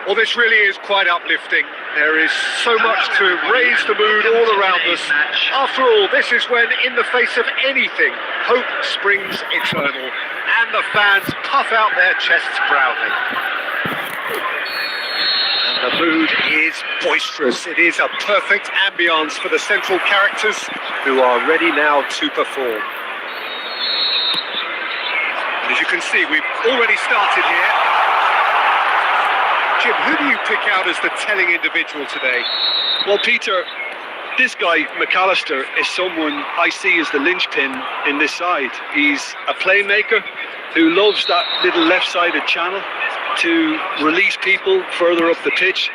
Well, this really is quite uplifting. There is so much to raise the mood all around us. After all, this is when, in the face of anything, hope springs eternal, and the fans puff out their chests proudly. And the mood is boisterous. It is a perfect ambience for the central characters, who are ready now to perform. And as you can see, we've already started here. Jim, who do you pick out as the telling individual today? Well, Peter, this guy, McAllister, is someone I see as the linchpin in this side. He's a playmaker who loves that little left-sided channel to release people further up the pitch.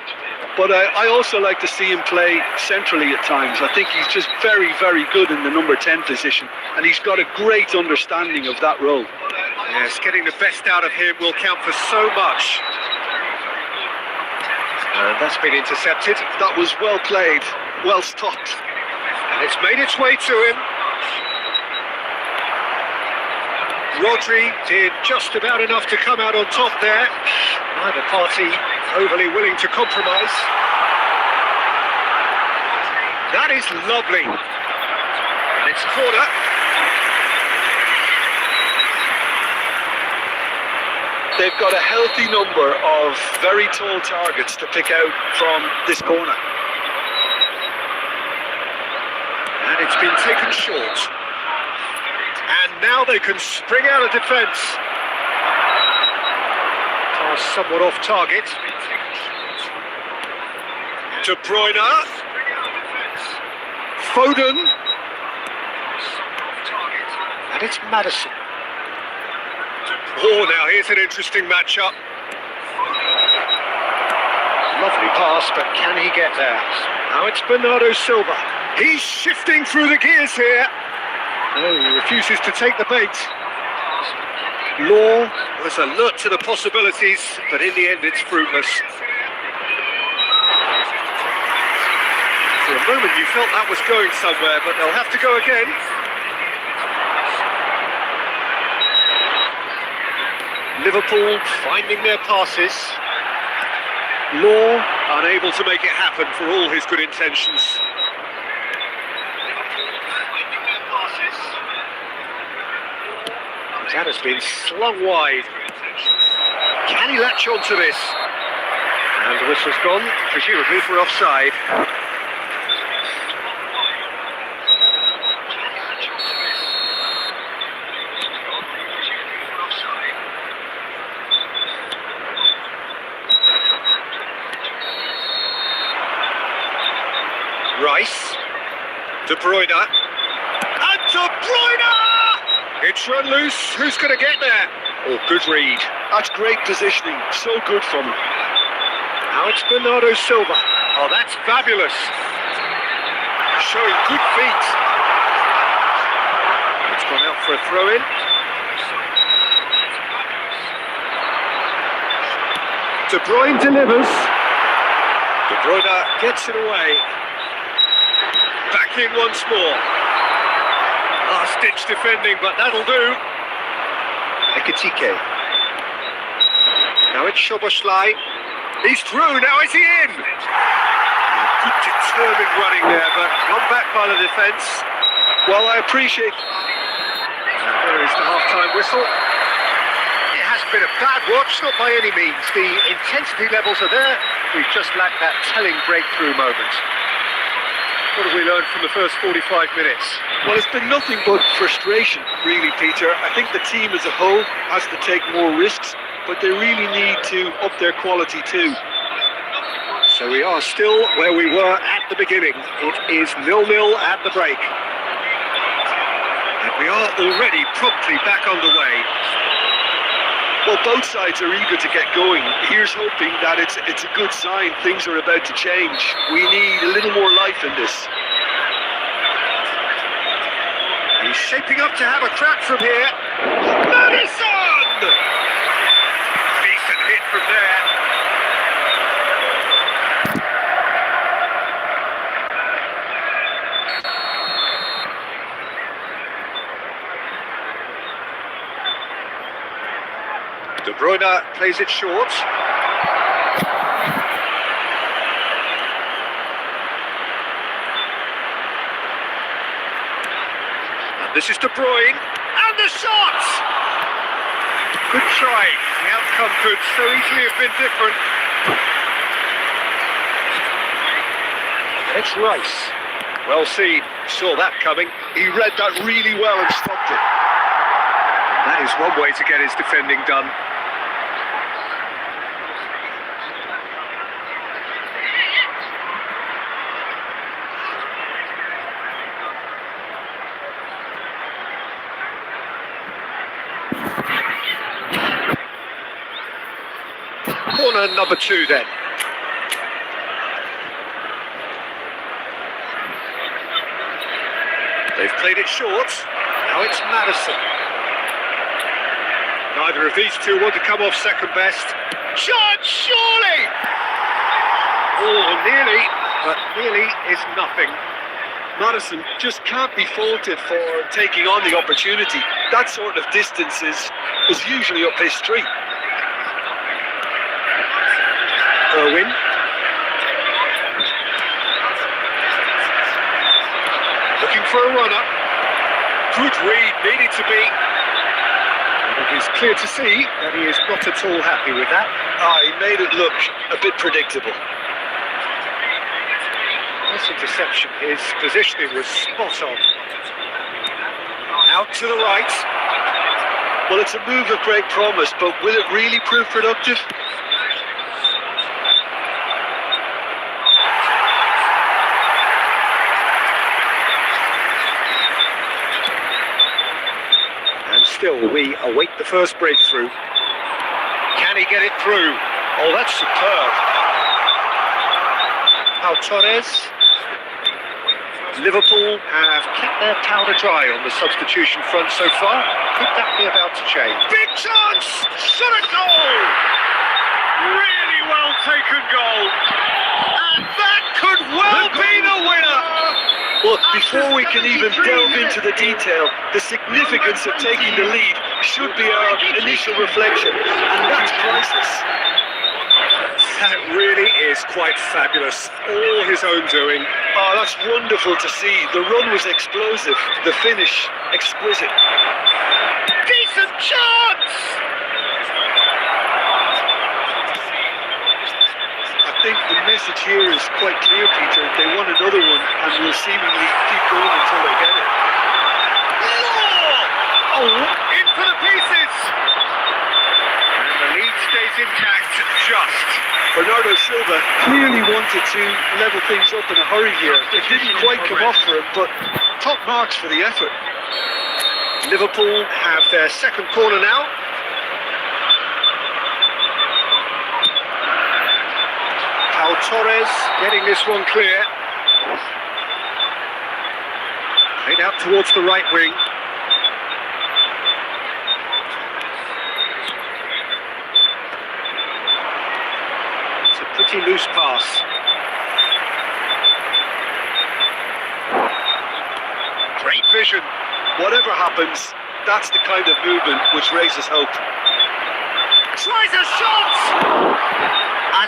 But I also like to see him play centrally at times. I think he's just very, very good in the number 10 position, and he's got a great understanding of that role. Yes, getting the best out of him will count for so much. And that's been intercepted. That was well played, well stopped. And it's made its way to him. Rodri did just about enough to come out on top there. Neither party overly willing to compromise. That is lovely. And it's a corner. they've got a healthy number of very tall targets to pick out from this corner. And it's been taken short. And now they can spring out of defence. Pass somewhat off target. De Bruyne. Foden. And it's Maddison. Oh, now here's an interesting matchup. Lovely pass, but can he get there? Now it's Bernardo Silva. He's shifting through the gears here. No, he refuses to take the bait. Law was alert to the possibilities, but in the end it's fruitless. For a moment you felt that was going somewhere, but they'll have to go again. Liverpool finding their passes. Law unable to make it happen for all his good intentions. That has been slung wide. Can he latch on to this? And the whistle's gone, presumably for offside. Rice. De Bruyne. And De Bruyne! It's run loose. Who's going to get there? Oh, good read. That's great positioning. So good from him. Now it's Bernardo Silva. Oh, that's fabulous. Showing good feet. It's gone out for a throw-in. De Bruyne delivers. De Bruyne gets it away. Back in once more. Last-ditch defending, but that'll do. Ekitike. Now it's Szoboszlai. He's through, now is he in? Good determined running there, but gone back by the defence. Well, I appreciate... There is the half-time whistle. It hasn't been a bad watch, not by any means. The intensity levels are there. We've just lacked that telling breakthrough moment. What have we learned from the first 45 minutes? Well, it's been nothing but frustration, really, Peter. I think the team as a whole has to take more risks, but they really need to up their quality too. So we are still where we were at the beginning. It is 0-0 at the break. And we are already promptly back underway. Well, both sides are eager to get going. Here's hoping that it's a good sign. Things are about to change. We need a little more life in this. He's shaping up to have a crack from here. Maddison! Decent hit from there. De Bruyne plays it short. And this is De Bruyne. And the shot! Good try. The outcome could so easily have been different. And it's Rice. Well seen. Saw that coming. He read that really well and stopped it. That is one way to get his defending done. Corner number 2 then. They've played it short. Now it's Maddison. Neither of these two want to come off second best. Shot, surely! Oh, nearly, but nearly is nothing. Maddison just can't be faulted for taking on the opportunity. That sort of distance is usually up his street. Irwin. Looking for a runner. Good read, needed to be. One of his clear to see that he is not at all happy with that. He made it look a bit predictable. This interception, his positioning was spot on. Out to the right. Well, it's a move of great promise, but will it really prove productive? And still, we await the first breakthrough. Can he get it through? Oh, that's superb. Pau Torres. Liverpool have kept their powder dry on the substitution front so far. Could that be about to change? Big chance! Shot a goal! Really well taken goal. And that could well be the winner! Look, before we can even delve into the detail, the significance of taking the lead should be our initial reflection, and that's priceless. That really is quite fabulous. All his own doing. Oh, that's wonderful to see. The run was explosive, the finish exquisite. Decent chance! I think the message here is quite clear, Peter. They want another one and will seemingly keep going until they get it. Oh, in for the pieces! And the lead stays intact, just. Bernardo Silva clearly wanted to level things up in a hurry here. It didn't quite come off for him, but top marks for the effort. Liverpool have their second corner now. Pau Torres getting this one clear. Played out towards the right wing. Pretty loose pass. Great vision. Whatever happens, that's the kind of movement which raises hope. Tries a shot!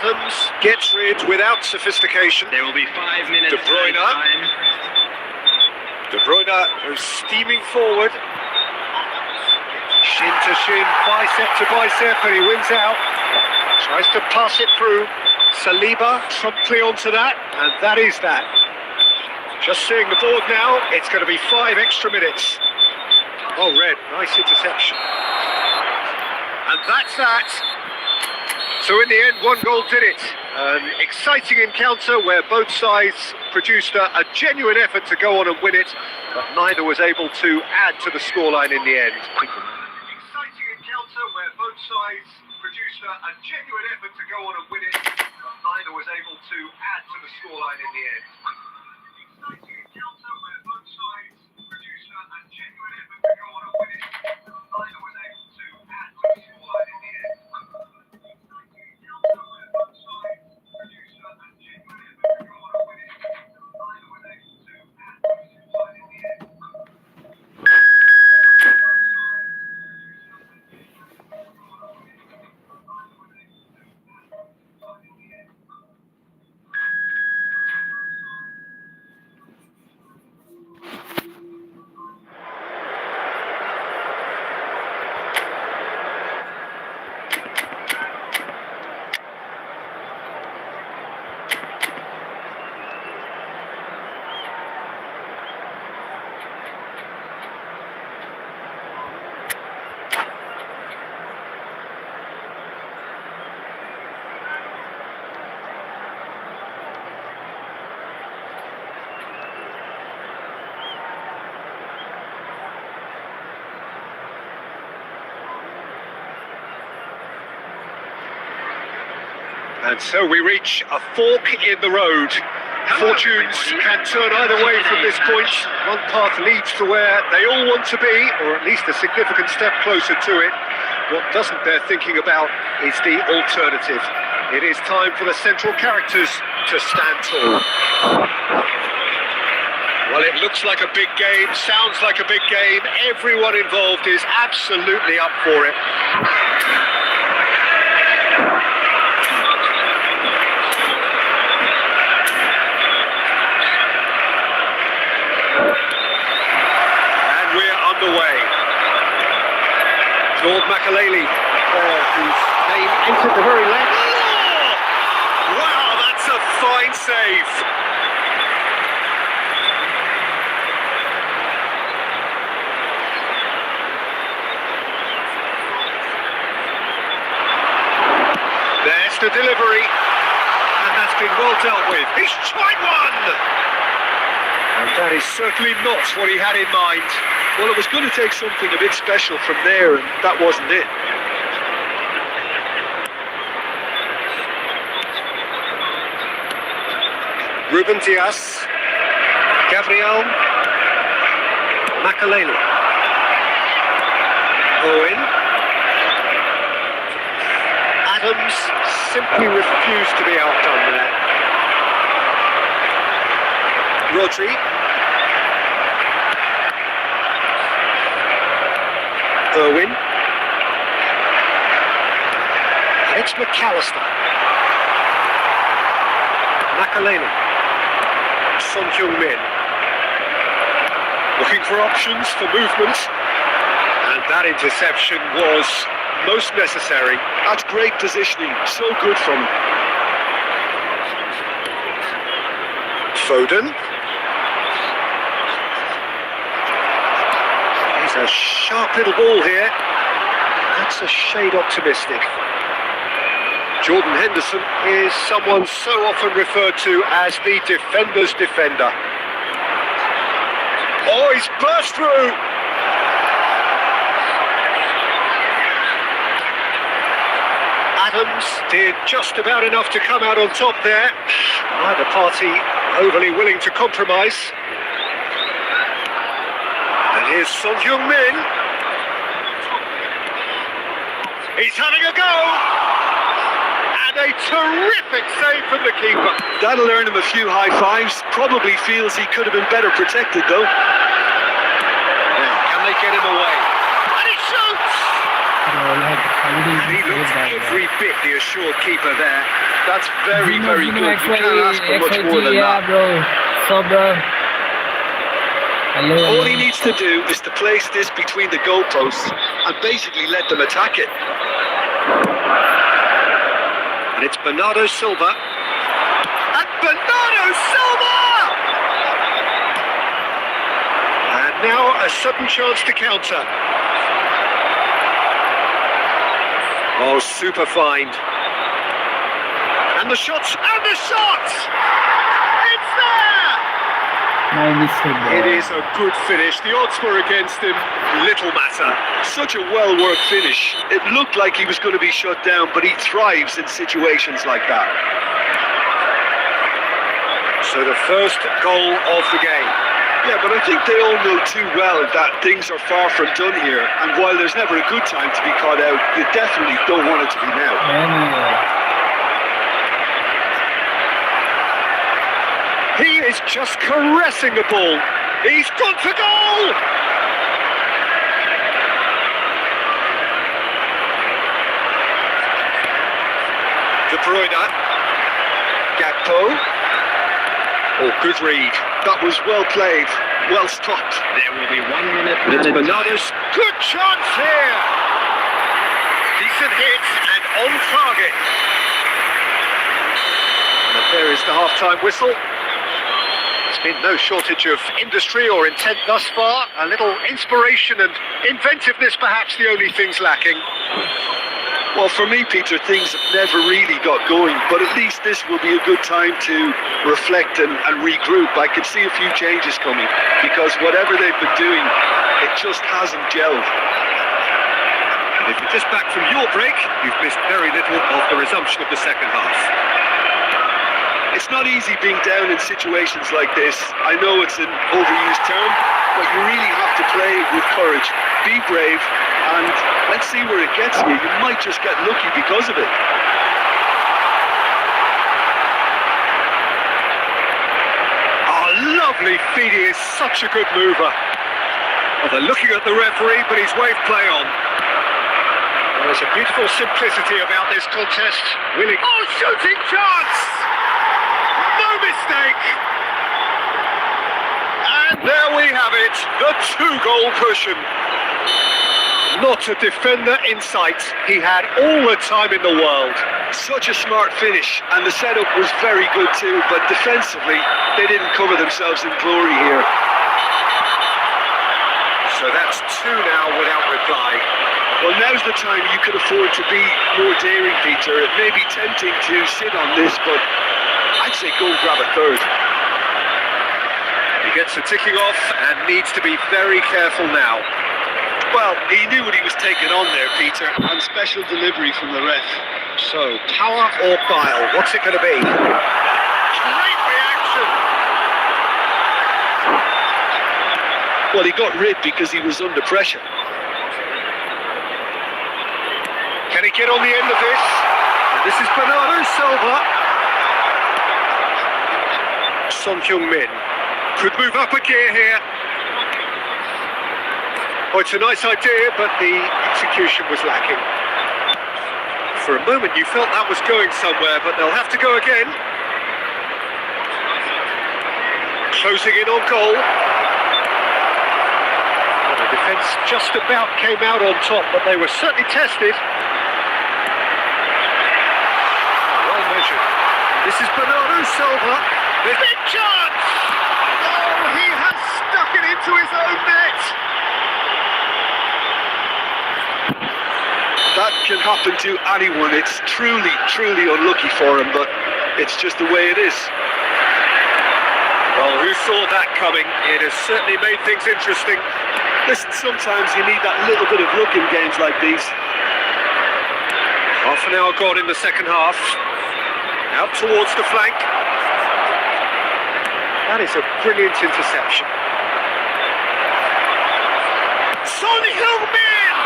Adams gets rid without sophistication. There will be 5 minutes. De Bruyne. Time. De Bruyne is steaming forward. Shin to shin, bicep to bicep, and he wins out. Tries to pass it through. Saliba promptly onto that, and that is that. Just seeing the board now, it's going to be 5 extra minutes. Oh, Red, nice interception. And that's that. So in the end, 1 goal did it. An exciting encounter where both sides produced a genuine effort to go on and win it, but neither was able to add to the scoreline in the end. Exciting encounter where both sides produced a genuine effort to go on and win it. Neither was able to add to the scoreline in the end. Exciting encounter where both sides produced a genuine effort to go on and win it. Neither was able to add to the scoreline in the end. Exciting encounter where both sides produced a genuine effort to go on and win it. Neither was able to add to the scoreline in the end. And so we reach a fork in the road. Fortunes can turn either way from this point. One path leads to where they all want to be, or at least a significant step closer to it. What doesn't bear thinking about is the alternative. It is time for the central characters to stand tall. Well, it looks like a big game, sounds like a big game. Everyone involved is absolutely up for it. Lord Makaleli, whose name entered the very left. Oh! Wow, that's a fine save. There's the delivery, and that's been well dealt with. He's tried one! And that is certainly not what he had in mind. Well, it was going to take something a bit special from there, and that wasn't it. Ruben Diaz, Gabriel, Makaleli, Owen, Adams simply refused to be outdone there. Rodri, Irwin, and it's McAllister, Makaleli, Son Heung-min, looking for options for movement, and that interception was most necessary. That's great positioning, so good from him. Foden. He's a sharp little ball here. That's a shade optimistic. Jordan Henderson is someone so often referred to as the defender's defender. Oh, he's burst through! Adams did just about enough to come out on top there. Neither party overly willing to compromise. And here's Son Heung-min. He's having a go! And a terrific save from the keeper. That'll earn him a few high fives. Probably feels he could have been better protected, though. Now, can they get him away? And he shoots! He looks every bit the assured keeper there. That's very, very good. You can't ask for much more than that. All he needs to do is to place this between the goalposts and basically let them attack it. And it's Bernardo Silva. And Bernardo Silva! And now a sudden chance to counter. Oh, super find. And the shots, and the shot! It's there! It is a good finish. The odds were against him. Little matter. Such a well-worked finish. It looked like he was going to be shut down, but he thrives in situations like that. So the first goal of the game. Yeah, but I think they all know too well that things are far from done here, and while there's never a good time to be caught out, you definitely don't want it to be now. He is just caressing the ball. He's gone for goal! De Bruyne. Gakpo. Oh, good read. That was well played, well stopped. There will be 1 minute. It's Bernardo's good chance here. Decent hit and on target. And there is the half-time whistle. There's been no shortage of industry or intent thus far. A little inspiration and inventiveness, perhaps the only things lacking. Well, for me, Peter, things have never really got going, but at least this will be a good time to reflect and regroup. I can see a few changes coming, because whatever they've been doing, it just hasn't gelled. And if you're just back from your break, you've missed very little of the resumption of the second half. It's not easy being down in situations like this. I know it's an overused term, but you really have to play with courage. Be brave, and let's see where it gets you. You might just get lucky because of it. Oh, lovely feed. He is such a good mover. Well, they're looking at the referee, but he's waved play on. There's a beautiful simplicity about this contest. Willing. Oh, shooting chance! No mistake! And there we have it, the 2-goal cushion. Not a defender in sight. He had all the time in the world. Such a smart finish, and the setup was very good too, but defensively, they didn't cover themselves in glory here. So that's two now without reply. Well, now's the time you could afford to be more daring, Peter. It may be tempting to sit on this, but I'd say go and grab a third. He gets the ticking off and needs to be very careful now. Well, he knew what he was taking on there, Peter, and special delivery from the ref. So, power or bile? What's it going to be? Great reaction! Well, he got rid because he was under pressure. Can he get on the end of this? This is Bernardo Silva. Son Heung-min could move up a gear here. Oh, it's a nice idea, but the execution was lacking. For a moment you felt that was going somewhere, but they'll have to go again. Closing in on goal. Well, the defence just about came out on top, but they were certainly tested. Well measured. This is Bernardo Silva. There's a chance! Oh, he has stuck it into his own net! That can happen to anyone. It's truly, truly unlucky for him, but it's just the way it is. Well, who saw that coming? It has certainly made things interesting. Listen, sometimes you need that little bit of luck in games like these. Half an hour gone in the second half. Out towards the flank. That is a brilliant interception. Son Heung-min!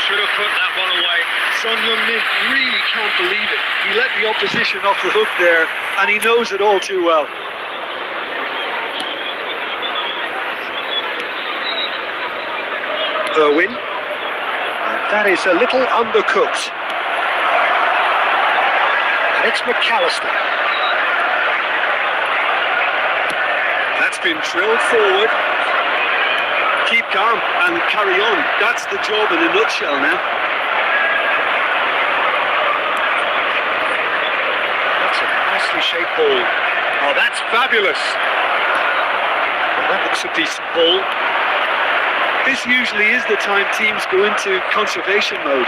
Should have put that one away. Son Heung-min really can't believe it. He let the opposition off the hook there, and he knows it all too well. Irwin. And that is a little undercooked. And it's McAllister. That's been drilled forward. Keep calm and carry on. That's the job in a nutshell now. That's a nicely shaped ball. Oh, that's fabulous. Well, that looks a decent ball. This usually is the time teams go into conservation mode.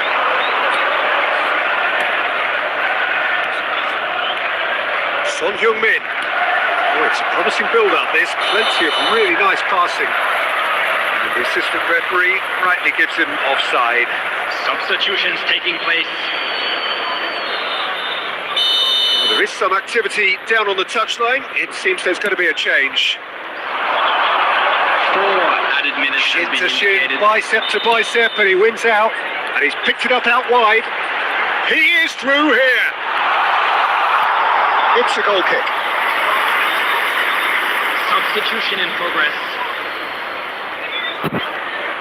Son Heung-min. Oh, it's a promising build-up. There's plenty of really nice passing. The assistant referee rightly gives him offside. Substitutions taking place. Well, there is some activity down on the touchline. It seems there's going to be a change. 4 added minutes Shin has to been shin, indicated. bicep to bicep, and he wins out. And he's picked it up out wide. He is through here. It's a goal kick. Substitution in progress.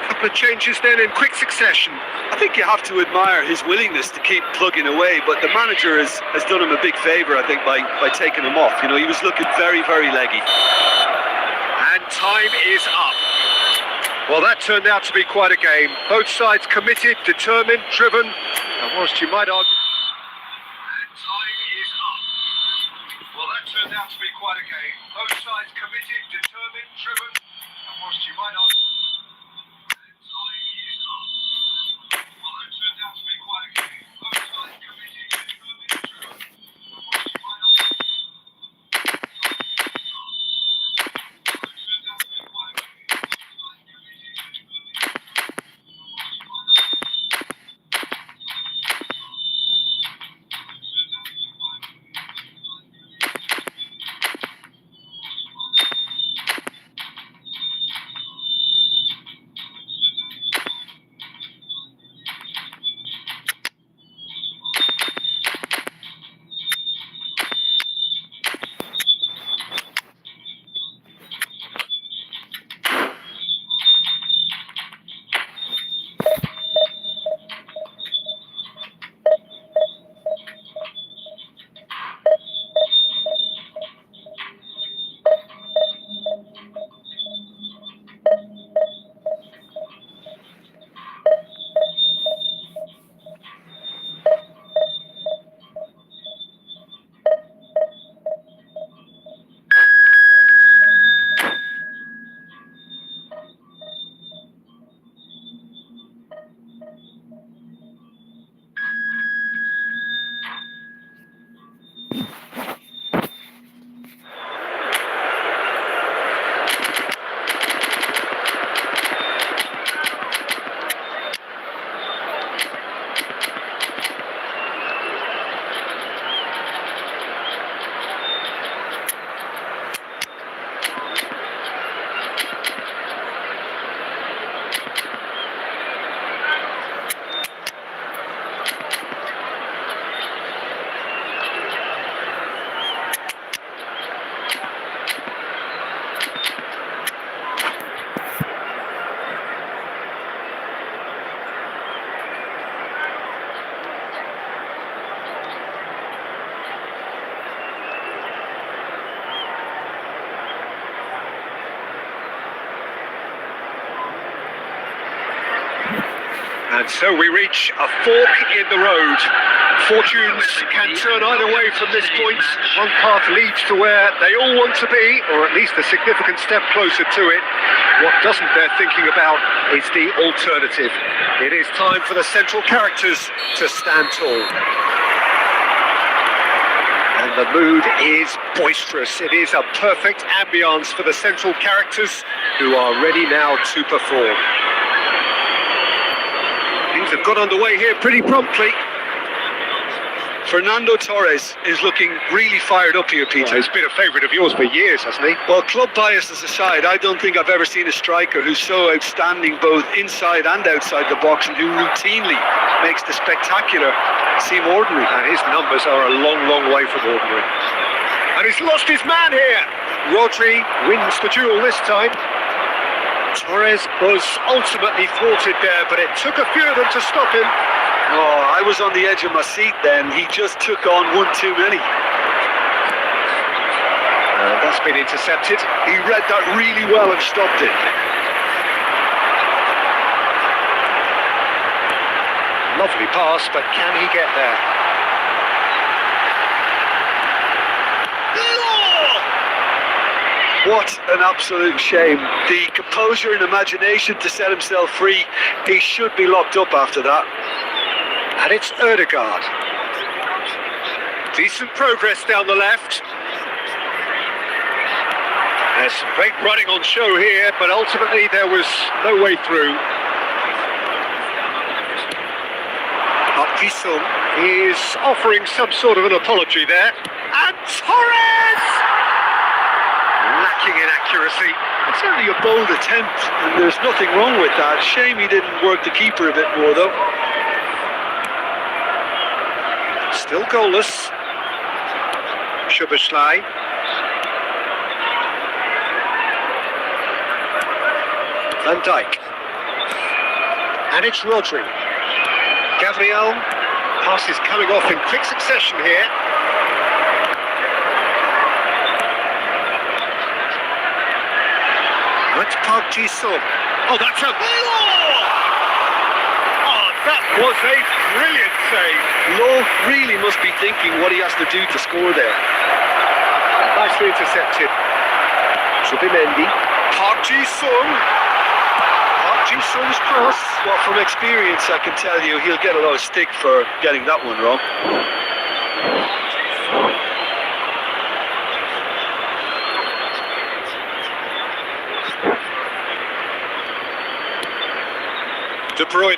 Couple of changes then in quick succession. I think you have to admire his willingness to keep plugging away, but the manager has done him a big favour, I think, by taking him off. You know, he was looking very, very leggy. And time is up. Well, that turned out to be quite a game. Both sides committed, determined, driven, and whilst you might argue... And time is up. Well, that turned out to be quite a game. Both sides committed, determined, driven, and whilst you might argue... And so we reach a fork in the road. Fortunes can turn either way from this point. One path leads to where they all want to be, or at least a significant step closer to it. What doesn't bear thinking about is the alternative. It is time for the central characters to stand tall. And the mood is boisterous. It is a perfect ambience for the central characters who are ready now to perform. Things have got underway here pretty promptly. Fernando Torres is looking really fired up here, Peter. Well, he's been a favourite of yours for years, hasn't he? Well, club biases aside, I don't think I've ever seen a striker who's so outstanding both inside and outside the box, and who routinely makes the spectacular seem ordinary. And his numbers are a long, long way from ordinary. And he's lost his man here. Rodri wins the duel this time. Torres was ultimately thwarted there, but it took a few of them to stop him. Oh, I was on the edge of my seat then. He just took on one too many. That's been intercepted. He read that really well and stopped it. Lovely pass, but can he get there? What an absolute shame. The composure and imagination to set himself free. He should be locked up after that. And it's Ødegaard. Decent progress down the left. There's some great running on show here, but ultimately there was no way through. Upkisum is offering some sort of an apology there. And Torres! Lacking in accuracy. It's only a bold attempt, and there's nothing wrong with that. Shame he didn't work the keeper a bit more, though. Still goalless. Szoboszlai. Van Dijk. And it's Rodri. Gabriel. Passes coming off in quick succession here. That's Park Ji-sung. Oh, that's a... Oh, that was a brilliant save. Lowe really must be thinking what he has to do to score there. Nicely intercepted. Zubimendi. Park Ji-sung. Park Ji-sung's cross. Well, from experience, I can tell you he'll get a lot of stick for getting that one wrong. De Bruyne.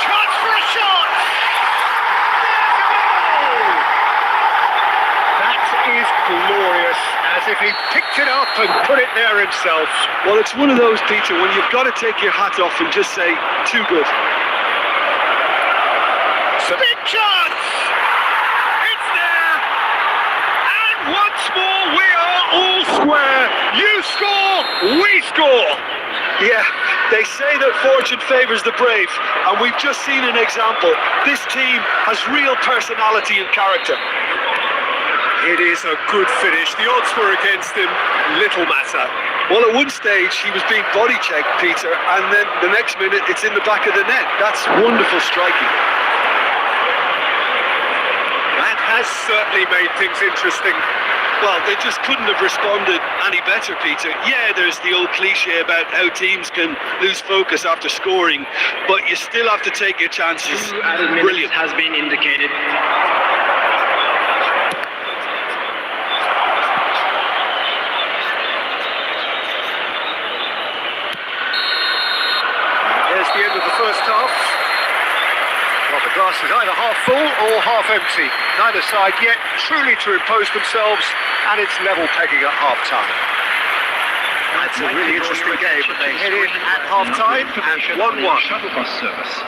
Chance for a shot! That is glorious, as if he picked it up and put it there himself. Well, it's one of those, Peter, when you've got to take your hat off and just say, too good. It's a big chance! It's there! And once more, we are all square. You score, we score! Yeah, they say that fortune favours the brave, and we've just seen an example. This team has real personality and character. It is a good finish. The odds were against him. Little matter. Well, at one stage, he was being body checked, Peter, and then the next minute, it's in the back of the net. That's wonderful striking. That has certainly made things interesting. Well, they just couldn't have responded any better, Peter. Yeah, there's the old cliche about how teams can lose focus after scoring, but you still have to take your chances. Brilliant has been indicated. There's the end of the first half. Well, the glass is either half full or half empty. Neither side yet truly to impose themselves, and it's level pegging at half-time. That's a really interesting game. They head in at half-time at 1-1. Shuttle bus service.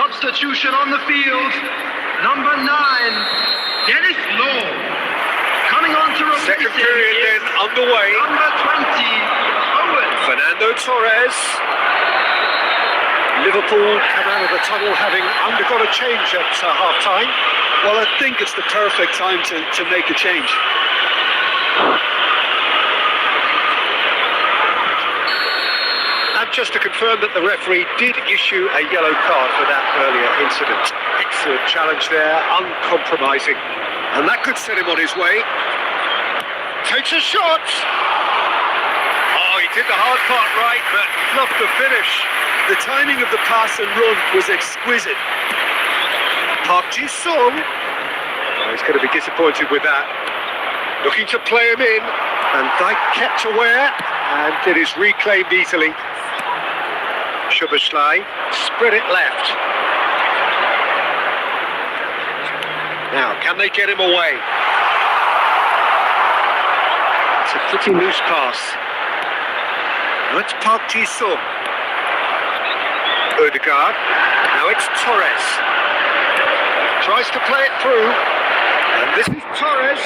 substitution on the field. Number 9, Dennis Law. Coming on to replace Second him period is then underway. number 20, Owen. Fernando Torres. Liverpool come out of the tunnel having undergone a change at half-time. Well, I think it's the perfect time to make a change. And just to confirm that the referee did issue a yellow card for that earlier incident. Excellent challenge there, uncompromising. And that could set him on his way. Takes a shot. Oh, he did the hard part right, but fluffed the finish. The timing of the pass and run was exquisite. Park Ji-sung. Oh, he's going to be disappointed with that. Looking to play him in. And Dijk kept aware and it is reclaimed easily. Szoboszlai spread it left. Now, can they get him away? It's a pretty loose pass. Now it's Park Ji-sung. Odegaard. Now it's Torres. Tries to play it through. And this is Torres.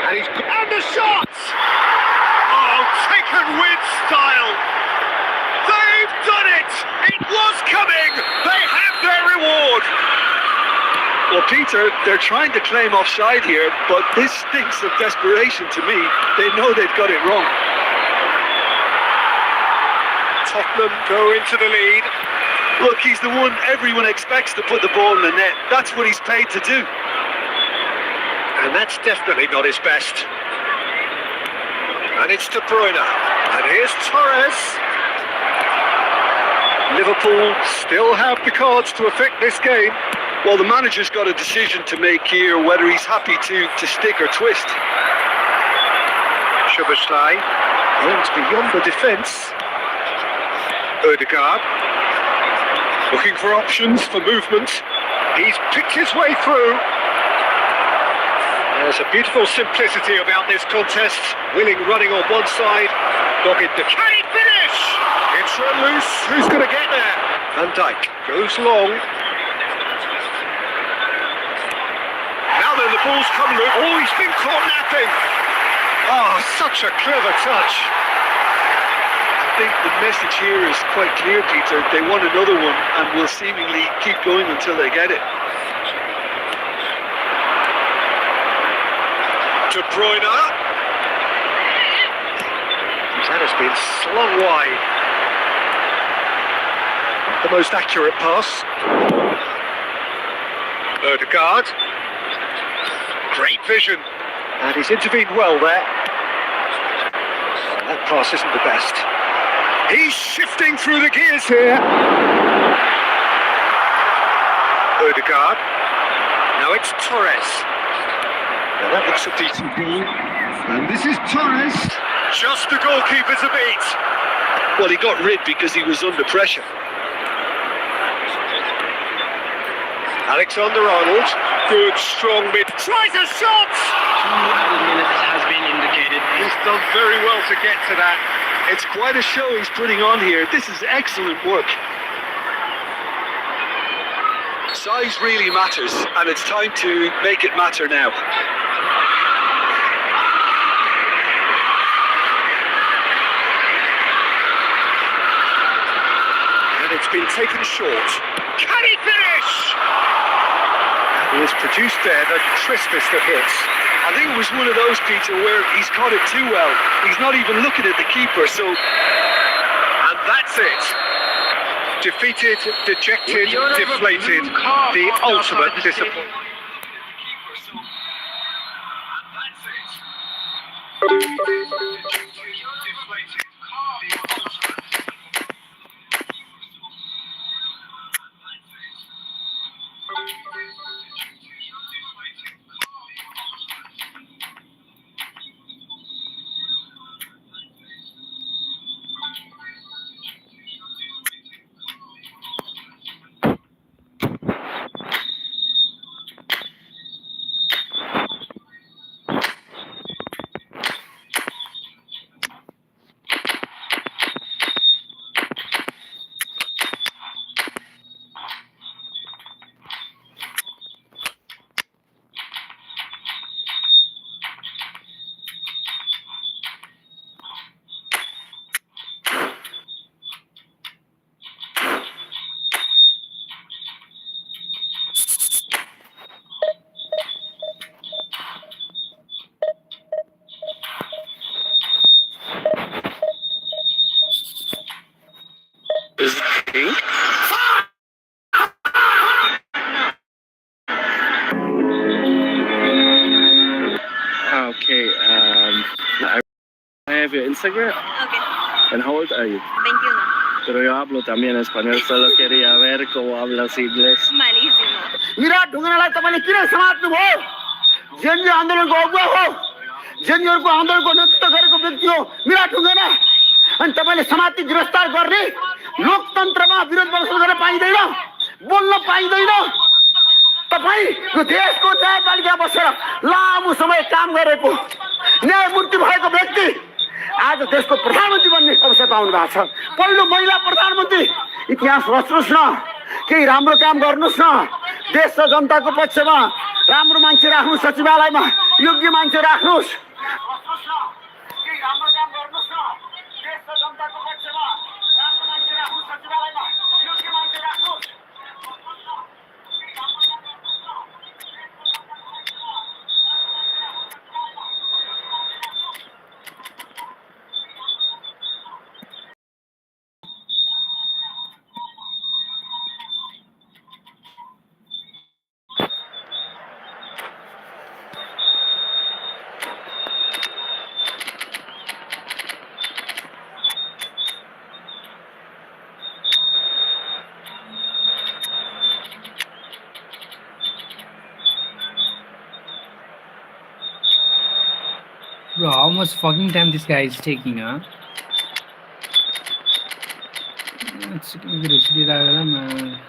And he's... And the shot! Oh, taken with style. They've done it! It was coming! They have their reward! Well, Peter, they're trying to claim offside here, but this stinks of desperation to me. They know they've got it wrong. Tottenham go into the lead. Look, he's the one everyone expects to put the ball in the net. That's what he's paid to do. And that's definitely not his best. And it's De Bruyne. And here's Torres. Liverpool still have the cards to affect this game. Well, the manager's got a decision to make here, whether he's happy to stick or twist. Szoboszlai runs beyond the defence. Odegaard looking for options for movement. He's picked his way through. There's a beautiful simplicity about this contest. Willing running on one side, dogged the... Can he finish? It's run loose. Who's going to get there? Van Dijk goes long. Now then, the ball's come loose. Oh, he's been caught napping. Oh, such a clever touch. I think the message here is quite clear, Peter. They want another one and will seemingly keep going until they get it. De Bruyne. That has been slung wide. The most accurate pass. Odegaard. Great vision. And he's intervened well there. That pass isn't the best. He's shifting through the gears here. Odegaard. Now it's Torres. Now that looks a decent goal. And this is Torres. Just the goalkeeper's a beat. Well, he got rid because he was under pressure. Alexander-Arnold. Good, strong mid. Tries a shot! 2 added minutes has been indicated. He's done very well to get to that. It's quite a show he's putting on here. This is excellent work. Size really matters, and it's time to make it matter now. And it's been taken short. Can he finish? He has produced there the crispest of hits. I think it was one of those, Peter, where he's caught it too well. He's not even looking at the keeper, so... And that's it. Defeated, dejected, deflated. The ultimate disappointment. Okay. I have your Instagram. Okay, And how old are you? 21. Pero yo hablo también español. Solo quería ver cómo hablas inglés. Malísimo. मेरा ढुङ्गालाई तपाईँले किन समात्नु भयो JNU आन्दोलनको अगुवा हो जेएनयूको आन्दोलनको नेतृत्व गरेको व्यक्ति हो मेरा ढुङ्गाना अनि तपाईँले समात्ने गिरफ्तार गर्ने लोकतन्त्रमा विरोध प्रदर्शन गर्न पाइँदैन बोल्न पाइँदैन तपाईँ यो देशको न्यायपालिका बसेर लामो समय काम गरेको न्यायमूर्ति भएको व्यक्ति आज देशको प्रधानमन्त्री बन्ने अवसर पाउनु भएको छ पहिलो महिला प्रधानमन्त्री इतिहास रच्नुहोस् न केही राम्रो काम गर्नुहोस् न देश र जनताको पक्षमा राम्रो मान्छे राख्नुहोस् सचिवालयमा योग्य मान्छे राख्नुहोस् केही राम्रो काम गर्नुहोस् न देश र जनताको पक्षमा राम्रो मान्छे राख्नुहोस् सचिवालयमा योग्य मान्छे राख्नुहोस् Bro, how much fucking time this guy is taking, huh? It's man.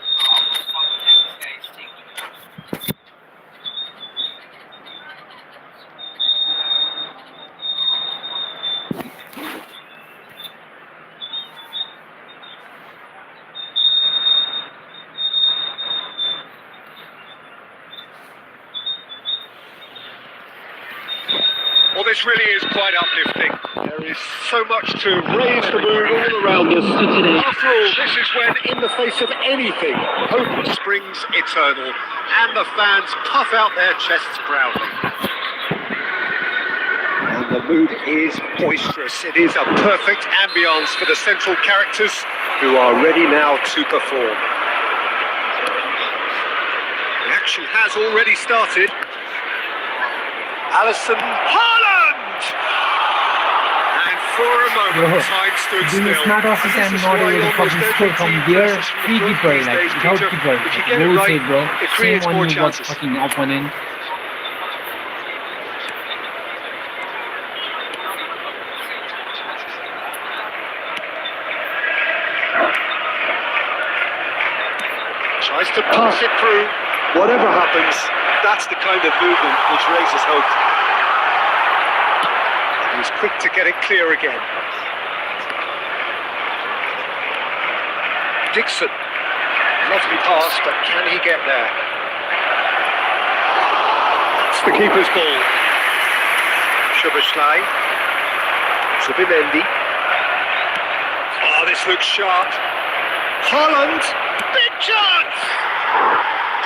Well, this really is quite uplifting. There is so much to raise the mood all around us. After all, this is when, in the face of anything, hope springs eternal, and the fans puff out their chests proudly. And the mood is boisterous. It is a perfect ambience for the central characters, who are ready now to perform. The action has already started. Alisson, Haaland! And for a moment, time stood Doing still. smart office and not able to fucking score from their free keeper, like without keeper. If you get it Goal right, save, bro. it Same creates on more you got chances. fucking opponent. Tries to pass it through. Whatever happens, that's the kind of movement which raises hope. He's quick to get it clear again. Dixon. Lovely pass, but can he get there? It's the keeper's ball. Szoboszlai. Zubimendi. Oh, this looks sharp. Haaland. Big chance!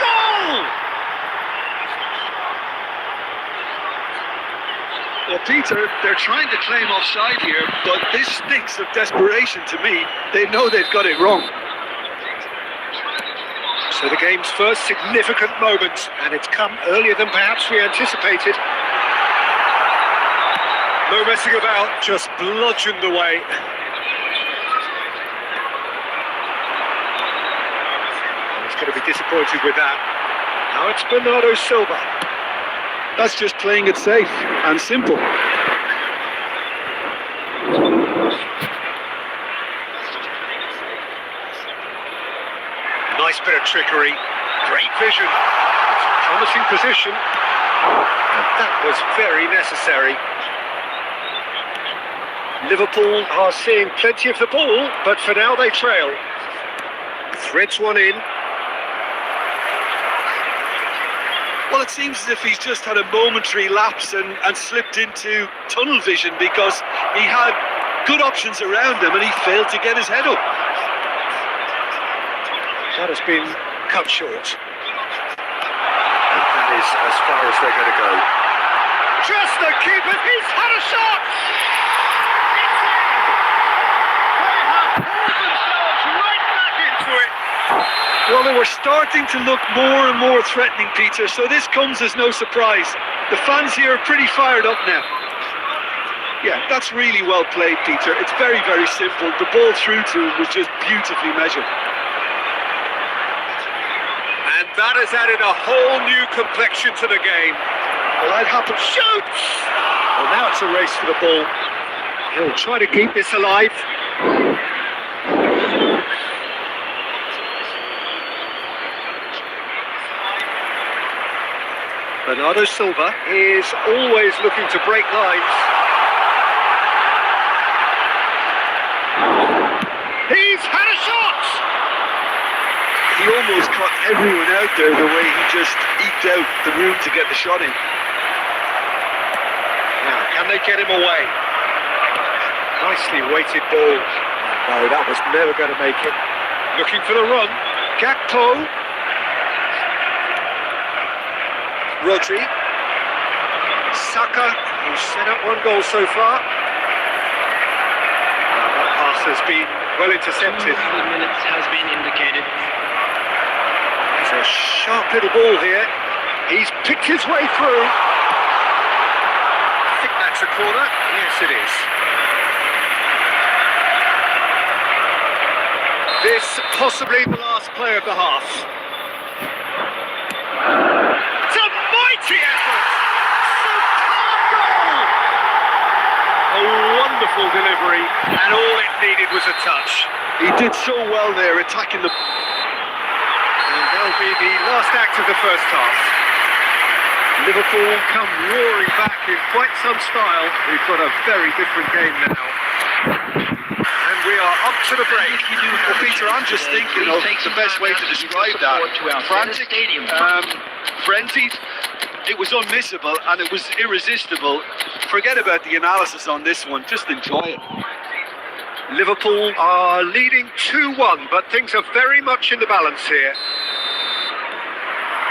Goal! Well, Peter, they're trying to claim offside here, but this stinks of desperation to me. They know they've got it wrong. So the game's first significant moment, and it's come earlier than perhaps we anticipated. No messing about, just bludgeoned away. He's going to be disappointed with that. Now it's Bernardo Silva. That's just playing it safe and simple. Nice bit of trickery, great vision, it's a promising position, and that was very necessary. Liverpool are seeing plenty of the ball, but for now they trail. Threads one in. Well, it seems as if he's just had a momentary lapse and slipped into tunnel vision because he had good options around him and he failed to get his head up. That has been cut short. And that is as far as they're going to go. Just the keeper, he's had a shot! They have pulled themselves right back into it. Well, they were starting to look more and more threatening, Peter, so this comes as no surprise. The fans here are pretty fired up now. Yeah, that's really well played, Peter. It's very, very simple. The ball through to him was just beautifully measured. And that has added a whole new complexion to the game. Well, that happened. Shoots! Well, now it's a race for the ball. He'll try to keep this alive. Bernardo Silva is always looking to break lines. He's had a shot! He almost caught everyone out there the way he just eked out the room to get the shot in. Now, can they get him away? Nicely weighted ball. No, that was never going to make it. Looking for the run. Gakpo. Rodri. Saka, who's set up one goal so far. That pass has been well intercepted. Minutes has been indicated. It's a sharp little ball here. He's picked his way through. I think that's a corner. Yes, it is. This possibly the last play of the half. It's a mighty effort! Superb goal! A wonderful delivery, and all it needed was a touch. He did so well there, attacking the... And that'll be the last act of the first half. Liverpool come roaring back in quite some style. We've got a very different game now. And we are up to the break. Well, Peter, I'm just thinking of the best way to describe that. Frantic, frenzied. It was unmissable and it was irresistible. Forget about the analysis on this one. Just enjoy it. Liverpool are leading 2-1, but things are very much in the balance here.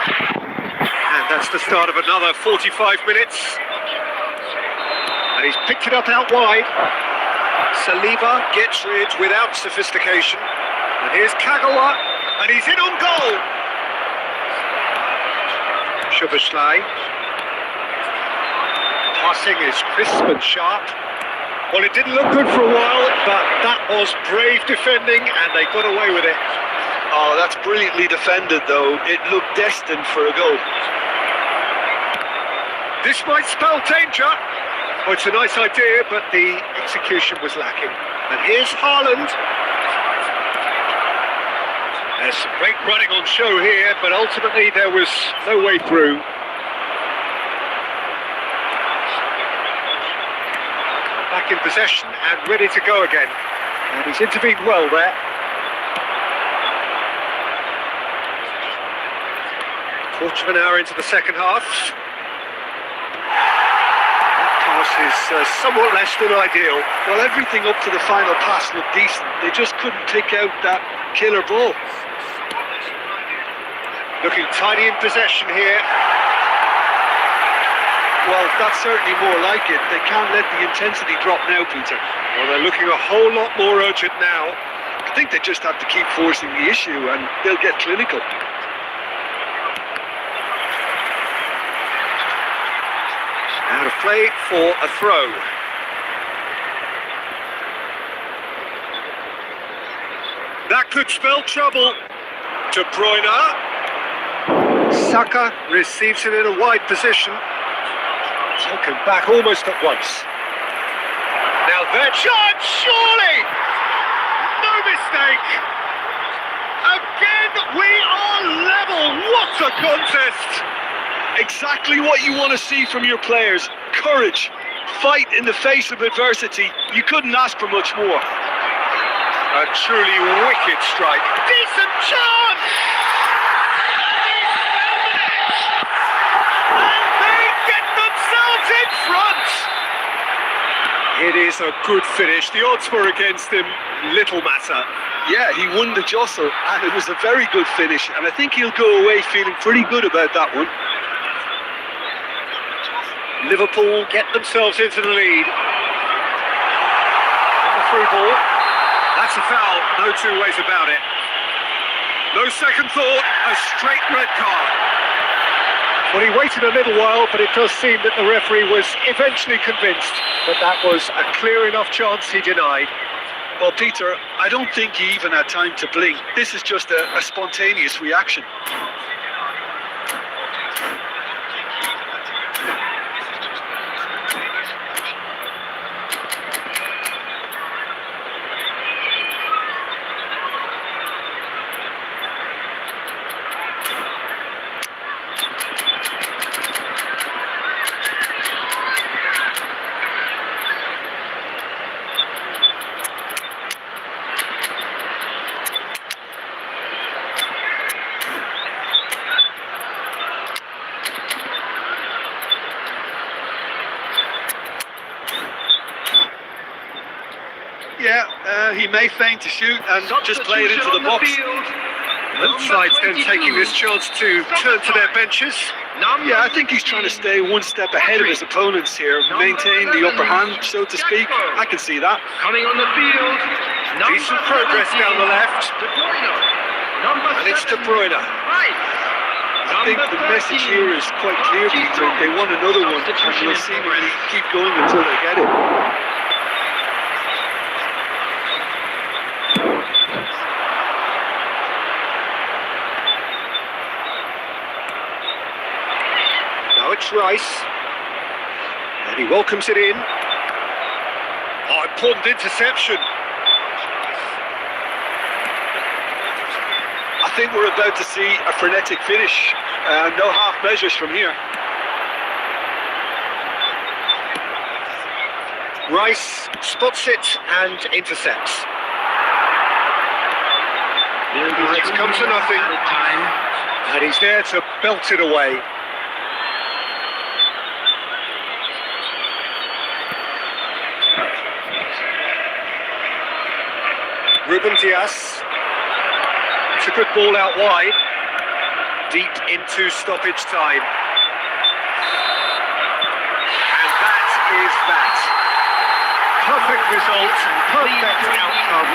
And that's the start of another 45 minutes. And he's picked it up out wide. Saliba gets rid without sophistication. And here's Kagawa, and he's in on goal. Szoboszlai. Passing is crisp and sharp. Well, it didn't look good for a while, but that was brave defending, and they got away with it. Oh, that's brilliantly defended, though. It looked destined for a goal. This might spell danger. Oh, it's a nice idea, but the execution was lacking. And here's Haaland. There's some great running on show here, but ultimately there was no way through. Back in possession and ready to go again. And he's intervened well there. Quarter of an hour into the second half. Is somewhat less than ideal. Well, everything up to the final pass looked decent. They just couldn't pick out that killer ball. Looking tidy in possession here. Well, that's certainly more like it. They can't let the intensity drop now, Peter. Well, they're looking a whole lot more urgent now. I think they just have to keep forcing the issue and they'll get clinical. Out of play for a throw. That could spell trouble. De Bruyne. Saka receives it in a wide position. Taken back almost at once. Now their chance, surely! No mistake! Again, we are level. What a contest! Exactly what you want to see from your players. Courage, fight in the face of adversity. You couldn't ask for much more. A truly wicked strike. Decent chance! And they get themselves in front! It is a good finish. The odds were against him. Little matter. Yeah, he won the jostle and it was a very good finish. And I think he'll go away feeling pretty good about that one. Liverpool get themselves into the lead. And the through ball. That's a foul, no two ways about it. No second thought, a straight red card. Well, he waited a little while, but it does seem that the referee was eventually convinced that that was a clear enough chance he denied. Well, Peter, I don't think he even had time to blink. This is just a spontaneous reaction. Yeah, he may feign to shoot and just play it into the box. Both sides then taking this chance to turn to their benches. Yeah, I think he's trying to stay one step ahead of his opponents here, maintain the upper hand, so to speak. I can see that. Coming on the field. Decent progress down the left. And it's De Bruyne. I think the message here is quite clear, Peter. They want another one, and they'll seemingly keep going until they get it. Now it's Rice. And he welcomes it in. Oh, important interception. I think we're about to see a frenetic finish. No half measures from here. Rice spots it and intercepts. It's come to nothing. And he's there to belt it away. Ruben Diaz. It's a good ball out wide. Deep into stoppage time. And that is that. Perfect result, perfect outcome.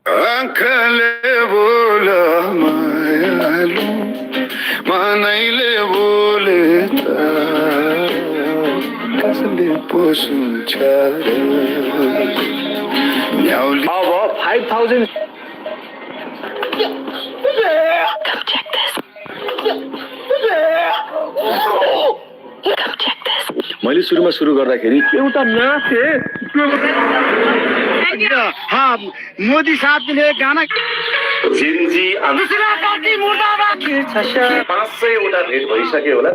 आँखाले बोला मायालु मनैले बोले त कसले पोसुन्छ र न्याउली अब 5000 मैले सुरुमा सुरु गर्दाखेरि एउटा नाचे हाँ मोदी साहब के लिए गाना जिन्जी 500 वटा भेट भइसक्यो होला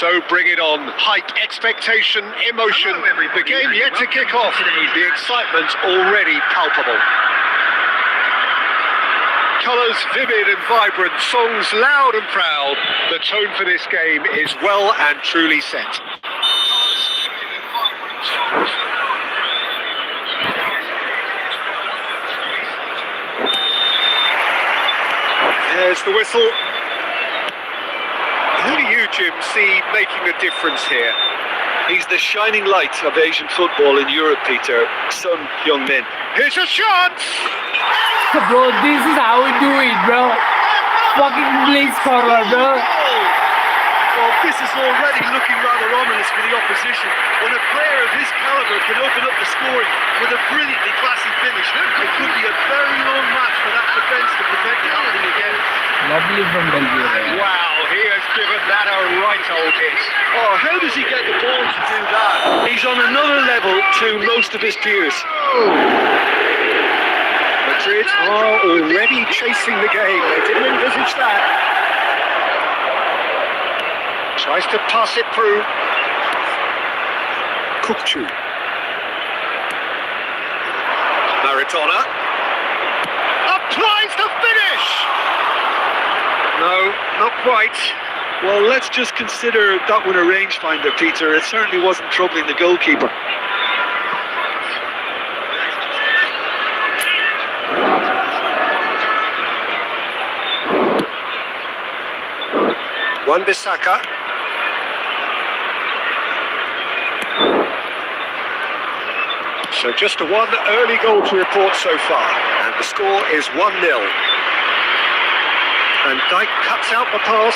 So bring it on. Hype, expectation, emotion. The game yet to kick off. The excitement already palpable. Colours vivid and vibrant, songs loud and proud. The tone for this game is well and truly set. There's the whistle. Who do you, Jim, see making a difference here? He's the shining light of Asian football in Europe, Peter. Son Heung-min. Here's a chance! Bro, this is how we do it, bro. Fucking place forward, bro. Well, this is already looking rather ominous for the opposition. When a player of his calibre can open up the scoring with a brilliantly classy finish, it could be a very long match for that defence to prevent it happening again. Lovely from Belgium. Wow, he has given that a right old hit. Oh, how does he get the ball to do that? He's on another level to most of his peers. Madrid are already chasing the game. They didn't envisage that. Tries to pass it through. Kukcu. Maradona. Applies the finish! No, not quite. Well, let's just consider that one a rangefinder, Peter. It certainly wasn't troubling the goalkeeper. Wan-Bissaka. So just one early goal to report so far, and the score is 1-0. And Dijk cuts out the pass.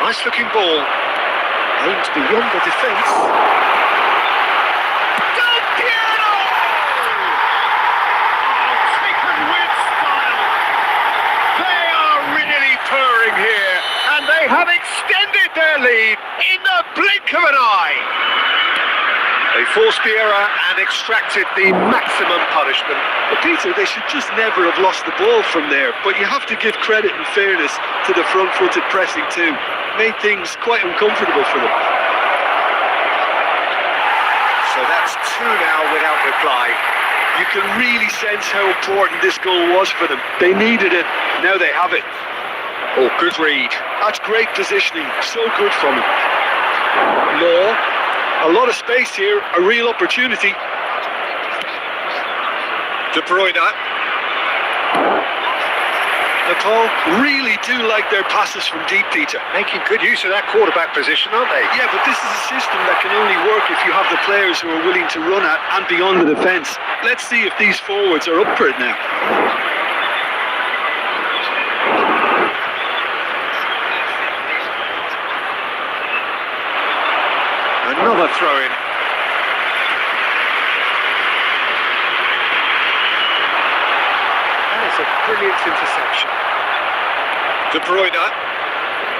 Nice looking ball. Aims beyond the defence. Del Piero! Oh, taken with style. They are really purring here, and they have extended their lead in the blink of an eye. They forced the error and extracted the maximum punishment. But Peter, they should just never have lost the ball from there. But you have to give credit and fairness to the front-footed pressing too. Made things quite uncomfortable for them. So that's two now without reply. You can really sense how important this goal was for them. They needed it. Now they have it. Oh, good read. That's great positioning. So good from him. Law. A lot of space here, a real opportunity. De Bruyne. Nepal really do like their passes from deep, Peter. Making good use of that quarterback position, aren't they? Yeah, but this is a system that can only work if you have the players who are willing to run at and beyond the defence. Let's see if these forwards are up for it now. Another throw-in. That is a brilliant interception. De Bruyne.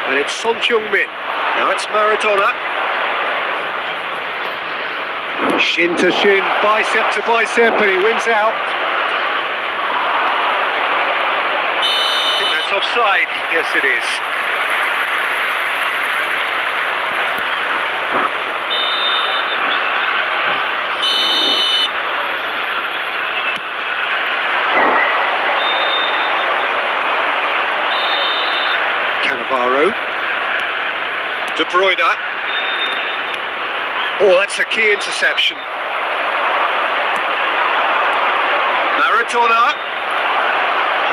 And it's Son Heung-min. Now it's Maradona. Shin to shin, bicep to bicep, and he wins out. I think that's offside. Yes, it is. De Bruyne. Oh, that's a key interception. Maradona.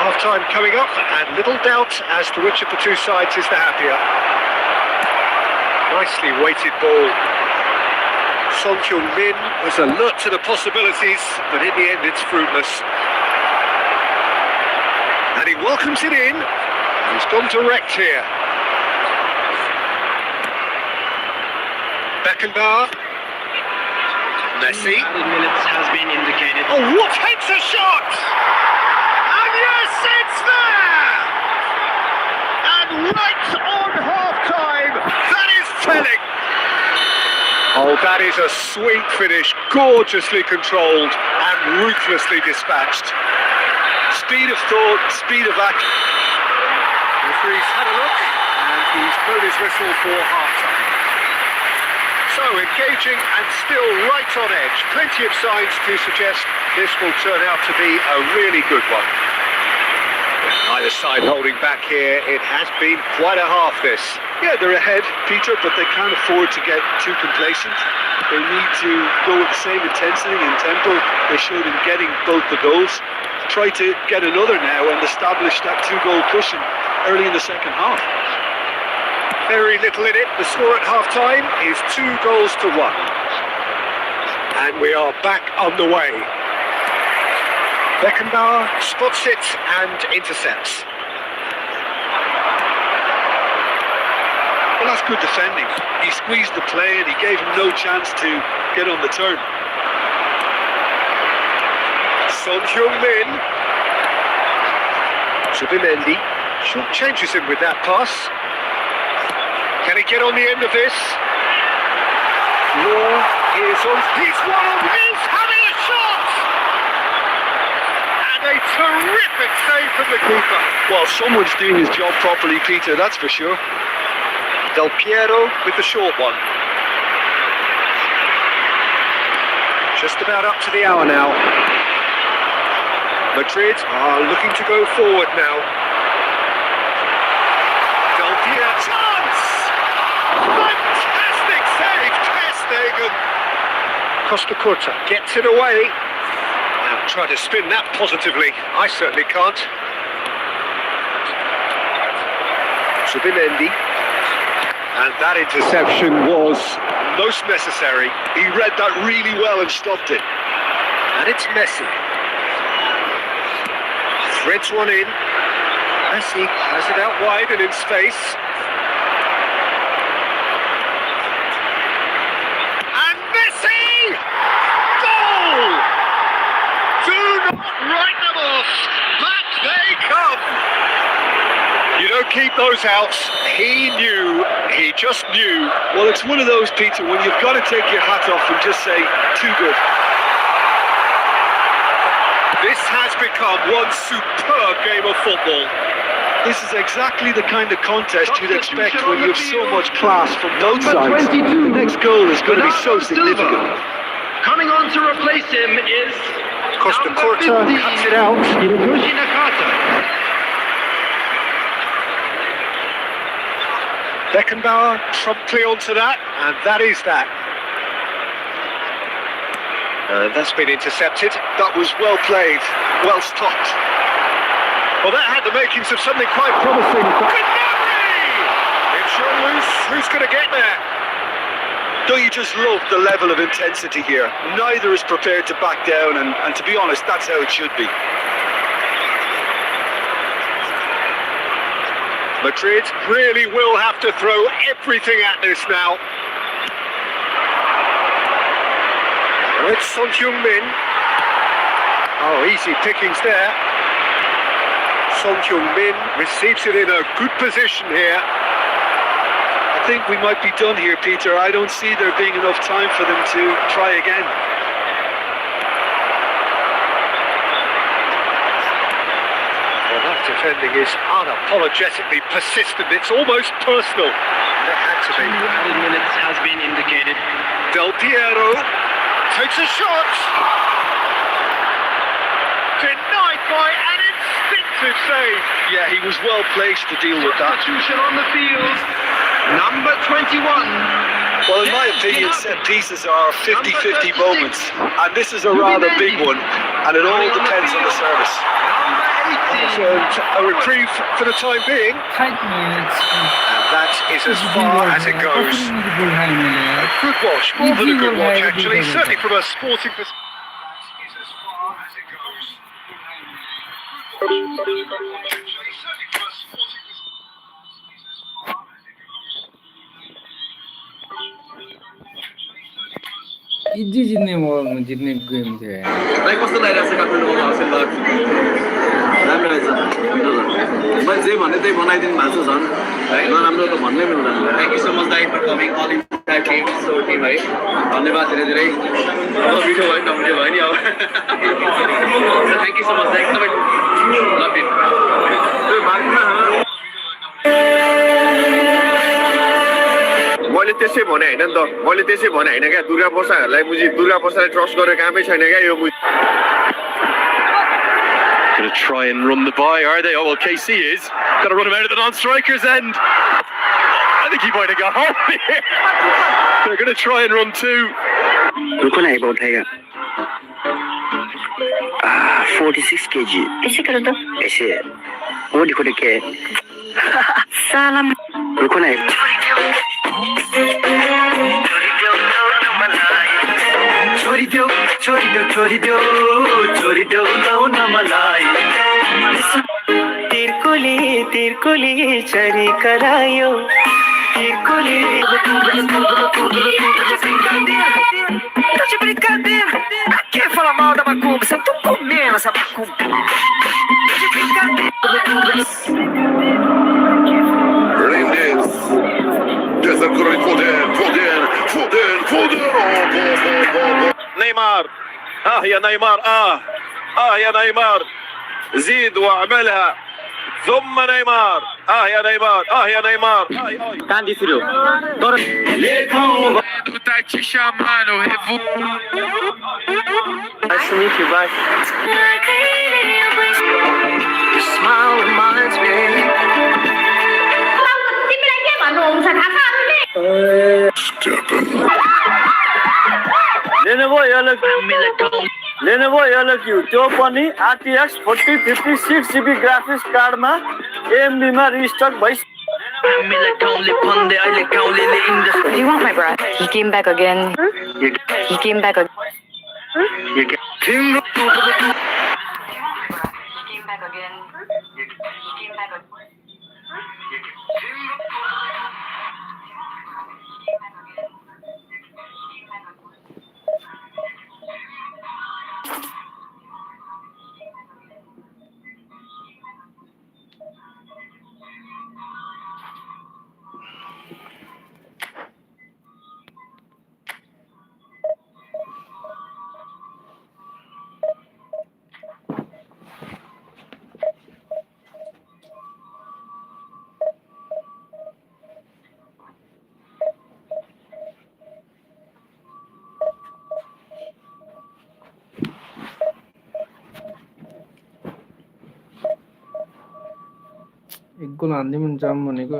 Half-time coming up, and little doubt as to which of the two sides is the happier. Nicely weighted ball. Son Heung-min was alert to the possibilities, but in the end it's fruitless. And he welcomes it in. He's gone direct here. Beckenbauer. Messi. Added minutes has been indicated. Oh, what takes a shot! And yes, it's there! And right on half-time, that is telling. Oh, that is a sweet finish, gorgeously controlled and ruthlessly dispatched. Speed of thought, speed of action. The referee's had a look, and he's blown his whistle for half-time. So engaging and still right on edge. Plenty of signs to suggest this will turn out to be a really good one. Either side holding back here. It has been quite a half, this. Yeah, they're ahead, Peter, but they can't afford to get too complacent. They need to go with the same intensity and tempo they showed in getting both the goals. Try to get another now and establish that two-goal cushion early in the second half. Very little in it. The score at half-time is 2-1. And we are back on the way. Beckenbauer spots it and intercepts. Well, that's good defending. He squeezed the play and he gave him no chance to get on the turn. Son Heung-min. Subimendi changes him with that pass. Can he get on the end of this? Law is on. He's one. He's having a shot! And a terrific save from the keeper. Well, someone's doing his job properly, Peter, that's for sure. Del Piero with the short one. Just about up to the hour now. Madrid are looking to go forward now. Del Piero, chance! Fantastic save, Ter Stegen. Costa Curta gets it away. Now try to spin that positively. I certainly can't. Subimendi. And that interception was most necessary. He read that really well and stopped it. And it's Messi. Threads one in. Messi has it out wide and in space. And Messi! Goal! Do not write them off. Back they come. You don't keep those outs. He knew, he just knew. Well, it's one of those, Peter, when you've got to take your hat off and just say, too good. This has become one superb game of football. This is exactly the kind of contest you'd expect when you have so much class from both sides. 22. The next goal is going to be so significant. Coming on to replace him is Costa number Curta 15, cuts it out. Hiroshi Nakata. Beckenbauer promptly onto that, and that is that. And that's been intercepted. That was well played, well stopped. Well, that had the makings of something quite promising. It's your loose. Who's going to get there? Don't you just love the level of intensity here? Neither is prepared to back down, and to be honest, that's how it should be. Madrid really will have to throw everything at this now. Oh, it's Son Heung-min. Oh, easy pickings there. Son Heung-min receives it in a good position here. I think we might be done here, Peter. I don't see there being enough time for them to try again. Well, that defending is unapologetically persistent. It's almost personal. It had to be. 2 added minutes has been indicated. Del Piero takes a shot. Denied by an instinctive save. Yeah, he was well placed to deal with that. Substitution on the field. Number 21. Well, in my opinion, set pieces are 50-50 moments, and this is a rather big one, and it all depends on the service. Number 18. has earned a reprieve for the time being, tight minutes. and that is as far as it goes. A good watch, more than a good watch actually, certainly from a sporting perspective. जितने game थे भाइ कस्तो लागिरहेको छ काठमाडौँमा आशीर्वाद राम्रो रहेछ मैले जे भने त्यही बनाइदिनु भएको छ झन् नराम्रो त भन्नै मिल्दैन थ्याङ्क यू सो मच दाइ for coming all India team so team है धन्यवाद धेरै धेरै अब मिठो भयो नमिठो भयो नि अब थ्याङ्क यू सो मच दाइ एकदमै लभ यु मैले त्यसै भने हैन नि त मैले त्यसै भने हैन क्या दुर्गा प्रसादहरुलाई दुर्गा प्रसादले ट्रस्ट गरेर कामै छैन क्या यो Gonna try and run the bye, are they? Oh well, KC is gonna run him out of the non-striker's end. I think he might have got home here. They're gonna try and run two. रुको ना एक बार उठाएगा 46 kg ऐसे करो तो ऐसे वो देखो देखे सालम रुको ना छोरी दो ना मलाई तिरकोली चरी करायो तिरकोली que fala mal da macumba, você tá comendo essa macumba. Hernandez. Desce corre Foden. نيمار يا نيمار يا نيمار زيد واعملها ثم نيمار يا نيمار يا نيمار Tá de frio. Tá te chamando, Nice to meet you, bye. Your smile reminds me. Lenovo LQ त्यो पनि RTX 4056 GB graphics card मा AMD मा restock भइस. Do you want my breath? He came back again. He came back again. He came back again. एक गोल हान्दिम जाम भनेको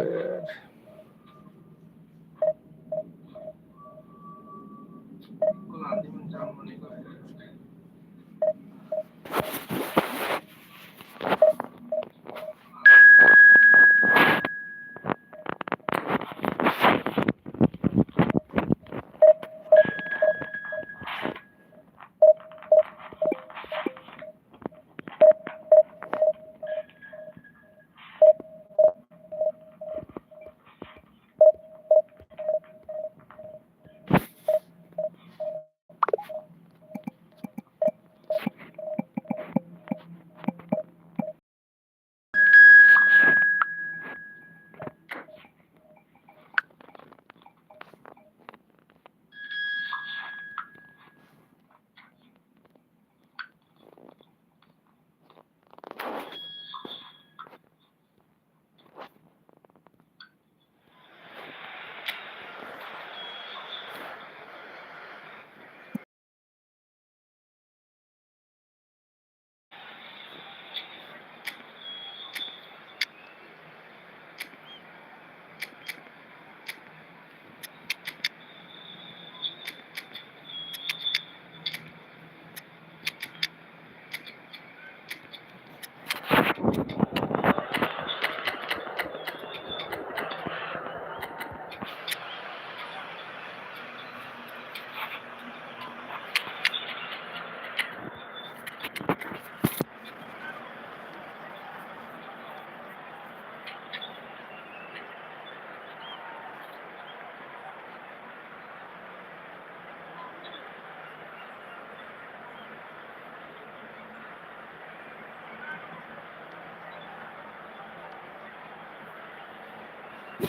So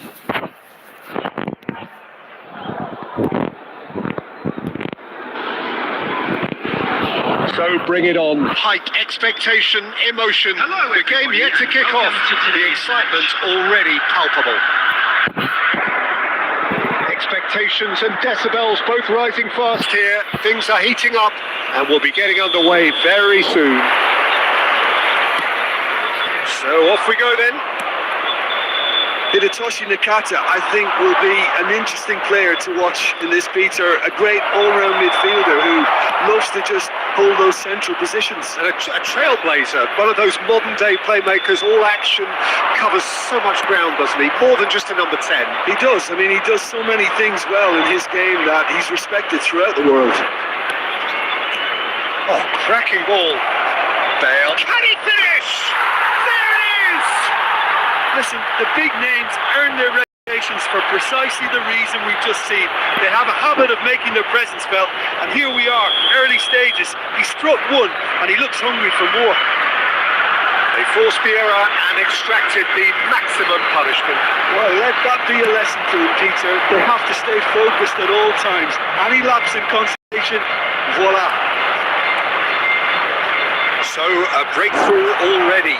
bring it on. Hype, expectation, emotion. The game yet to kick off. The excitement already palpable. Expectations and decibels both rising fast here. Things are heating up and we'll be getting underway very soon. So off we go then. Hidetoshi Nakata, I think, will be an interesting player to watch in this, Peter. A great all-round midfielder who loves to just hold those central positions. And a trailblazer, one of those modern-day playmakers, all action, covers so much ground, doesn't he? More than just a number 10. He does. I mean, he does so many things well in his game that he's respected throughout the world. Oh, cracking ball. Bale. Can he finish? There it is! Listen, the big names earn their reputations for precisely the reason we've just seen. They have a habit of making their presence felt, and here we are, early stages. He struck one, and he looks hungry for more. They forced the error and extracted the maximum punishment. Well, let that be a lesson to him, Peter. They have to stay focused at all times. Any lapse in concentration, voila. So, a breakthrough already.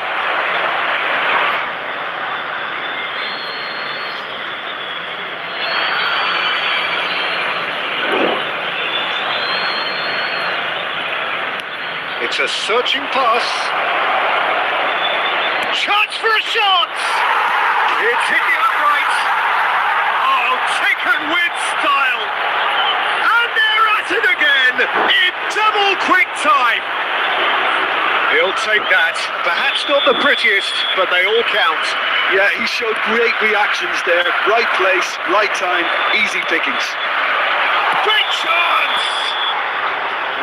It's a searching pass. Chance for a shot! It's hit the upright. Oh, taken with style. And they're at it again in double quick time. He'll take that. Perhaps not the prettiest, but they all count. Yeah, he showed great reactions there. Right place, right time, easy pickings. Great chance!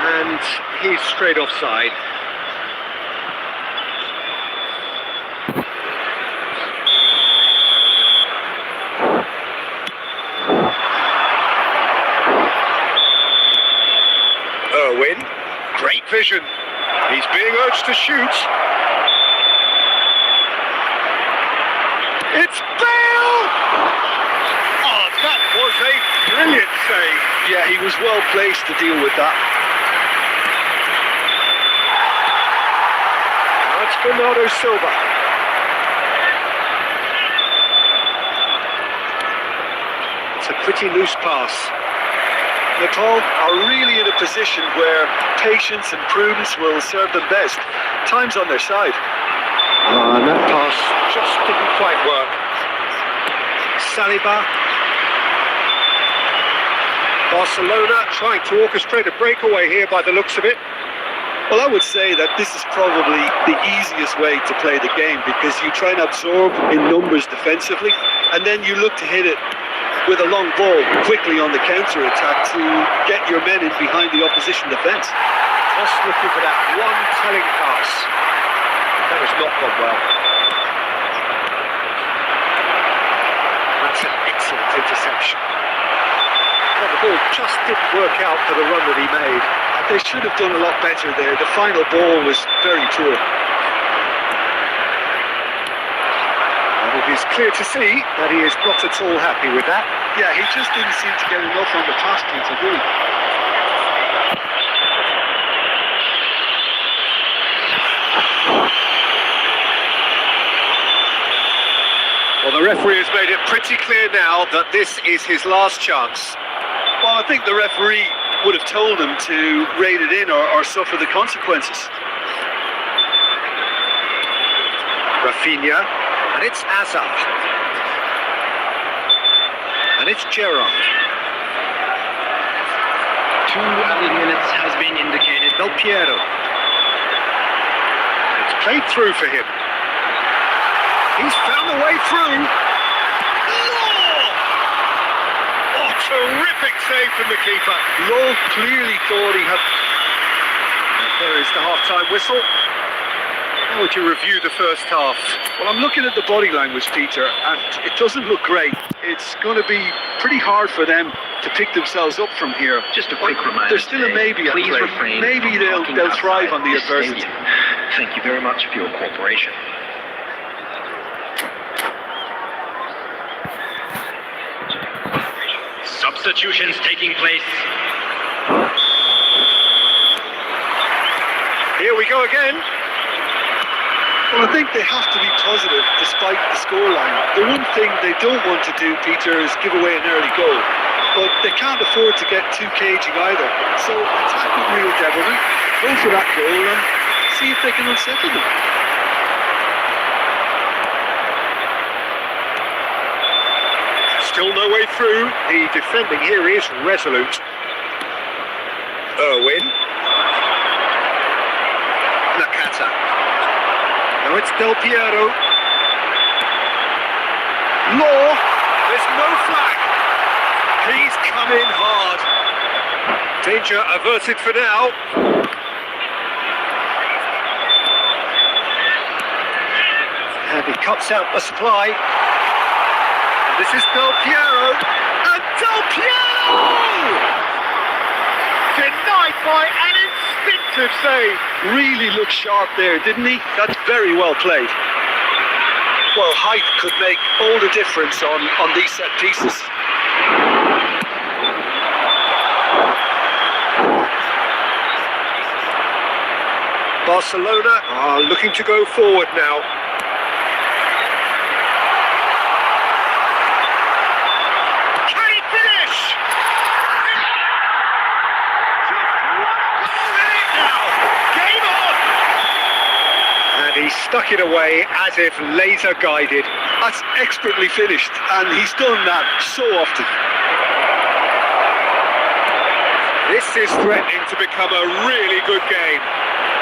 And he's straight offside. Irwin, great vision. He's being urged to shoot. It's Bale! Oh, that was a brilliant save. Yeah, he was well placed to deal with that. That's Bernardo Silva. It's a pretty loose pass. Nepal are really in a position where patience and prudence will serve them best. Time's on their side. And that pass just didn't quite work. Saliba. Barcelona trying to orchestrate a breakaway here by the looks of it. Well, I would say that this is probably the easiest way to play the game because you try and absorb in numbers defensively and then you look to hit it with a long ball quickly on the counter-attack to get your men in behind the opposition defence. Just looking for that one telling pass. That has not gone well. That's an excellent interception. Well, the ball just didn't work out for the run that he made. They should have done a lot better there. The final ball was very poor. It is clear to see that he is not at all happy with that. Yeah, he just didn't seem to get enough on the pass, Peter, did he? Well, the referee has made it pretty clear now that this is his last chance. Well, I think the referee would have told him to rate it in or suffer the consequences. Rafinha. And it's Hazard. And it's Gerrard. 2 added minutes has been indicated. Del Piero. It's played through for him. He's found a way through. Oh, terrific save from the keeper. Lowe clearly thought he had... And there is the half-time whistle. How would you review the first half? Well, I'm looking at the body language, Peter, and it doesn't look great. It's going to be pretty hard for them to pick themselves up from here. Just a quick reminder. There's still a maybe at play. Maybe they'll thrive on the adversity. Thank you very much for your cooperation. substitutions taking place. Here we go again. Well, I think they have to be positive despite the scoreline. The one thing they don't want to do, Peter, is give away an early goal. But they can't afford to get too cagey either. So attack with real devilment, go for that goal and see if they can unsettle them. Still no way through. The defending here is resolute. Irwin. Nakata. Now it's Del Piero. Law. There's no flag. He's come in hard. Danger averted for now. And he cuts out the supply. This is Del Piero. And Del Piero! Denied by an instinctive save. Really looked sharp there, didn't he? That's very well played. Well, height could make all the difference on these set pieces. Barcelona are looking to go forward now. Can he finish? Just one goal in it now. Game on! And he stuck it away as if laser guided. That's expertly finished, and he's done that so often. This is threatening to become a really good game.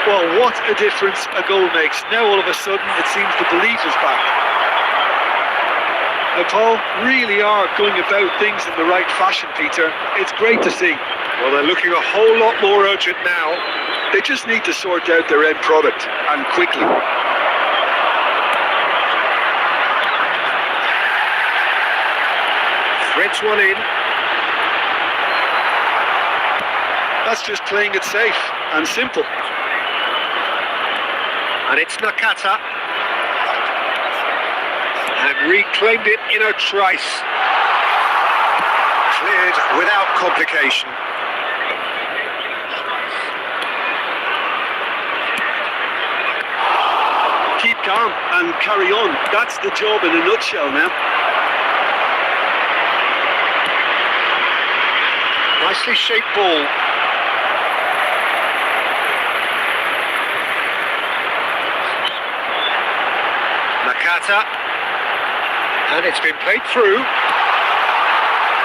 Well, what a difference a goal makes. Now all of a sudden it seems the belief is back. Now Paul, really are going about things in the right fashion, Peter. It's great to see. Well, they're looking a whole lot more urgent now. They just need to sort out their end product, and quickly. Threads one in. That's just playing it safe and simple. And it's Nakata. And reclaimed it in a trice. Cleared without complication. Keep calm and carry on. That's the job in a nutshell now. Nicely shaped ball. Nakata, and it's been played through.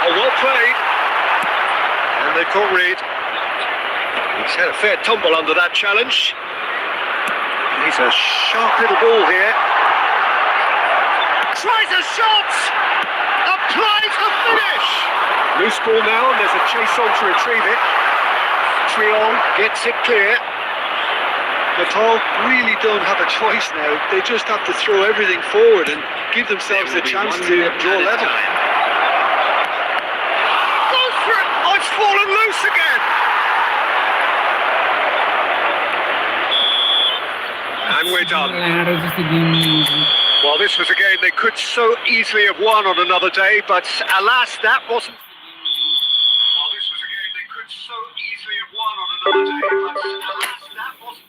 Oh, well played. And they've caught Reed. He's had a fair tumble under that challenge. He's a sharp little ball here. Tries a shot! Applies the finish! Loose ball now, and there's a chase on to retrieve it. Triol gets it clear. Paul really don't have a choice now. They just have to throw everything forward and give themselves a chance to draw level. Goes for it! Oh, it's fallen loose again! And we're done. Well, this was a game they could so easily have won on another day, but alas, that wasn't. Well, this was a game they could so easily have won on another day, but alas, that wasn't.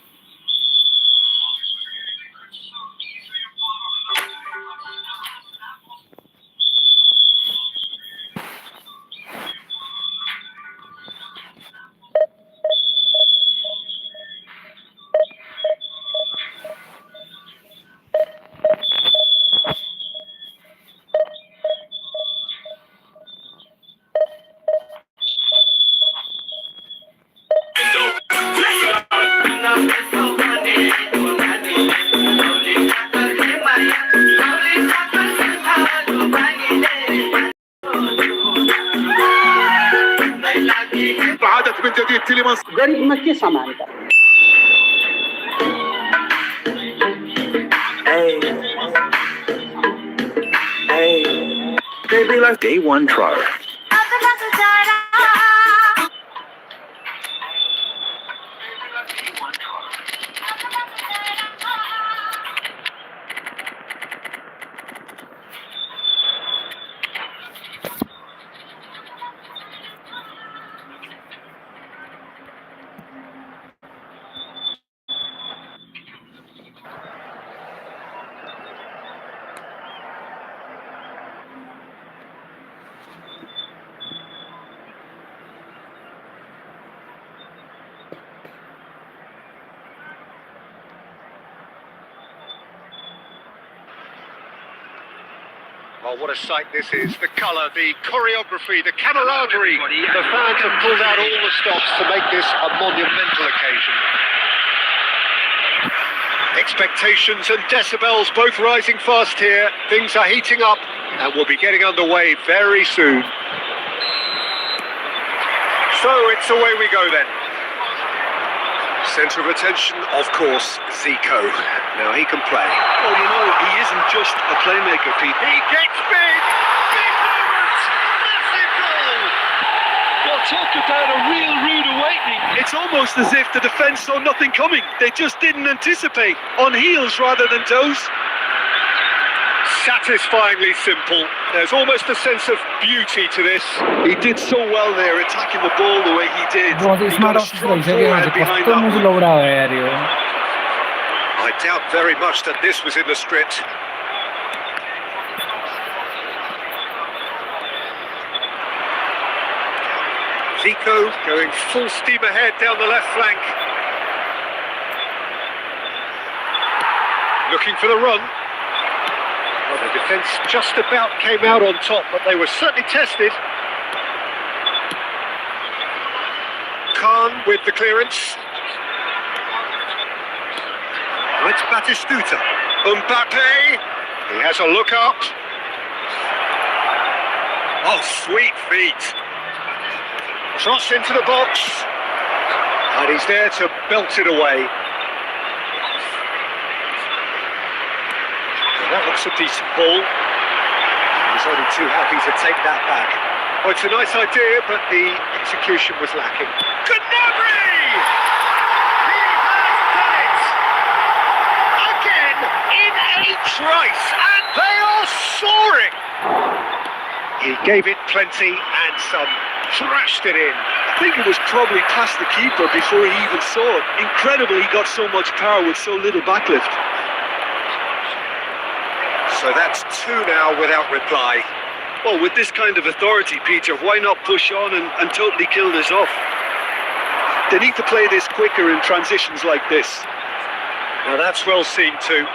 गरीब में के सामान का Day one trial. Oh, what a sight this is. The colour, the choreography, the camaraderie. The fans have pulled out all the stops to make this a monumental occasion. Expectations and decibels both rising fast here. Things are heating up and we'll be getting underway very soon. So it's away we go then. Centre of attention, of course, Zico. Now he can play. Well, you know, he isn't just a playmaker, Pete. He gets big! Big moment! Massive goal! Well, talk about a real rude awakening. It's almost as if the defence saw nothing coming. They just didn't anticipate. On heels rather than toes. Satisfyingly simple. There's almost a sense of beauty to this. He did so well there, attacking the ball the way he did. बहुत He smart got a office strong लग forehand सके behind कस्तो मुझे that. लग रहा है यार ये I doubt very much that this was in the script. Zico going full steam ahead down the left flank. Looking for the run. Well, the defence just about came out on top, but they were certainly tested. Khan with the clearance. It's Batistuta. Mbappe. He has a look up. Oh, sweet feet. Cross into the box. And he's there to belt it away. Well, that looks a decent ball. He's only too happy to take that back. Oh, it's a nice idea, but the execution was lacking. Gnabry! He has done it! Again, in a trice, and they are soaring! He gave it plenty and some. Thrashed it in. I think it was probably past the keeper before he even saw it. Incredible he got so much power with so little backlift. So that's two now without reply. Well, with this kind of authority, Peter, why not push on and totally kill this off? They need to play this quicker in transitions like this. Now that's well seen too.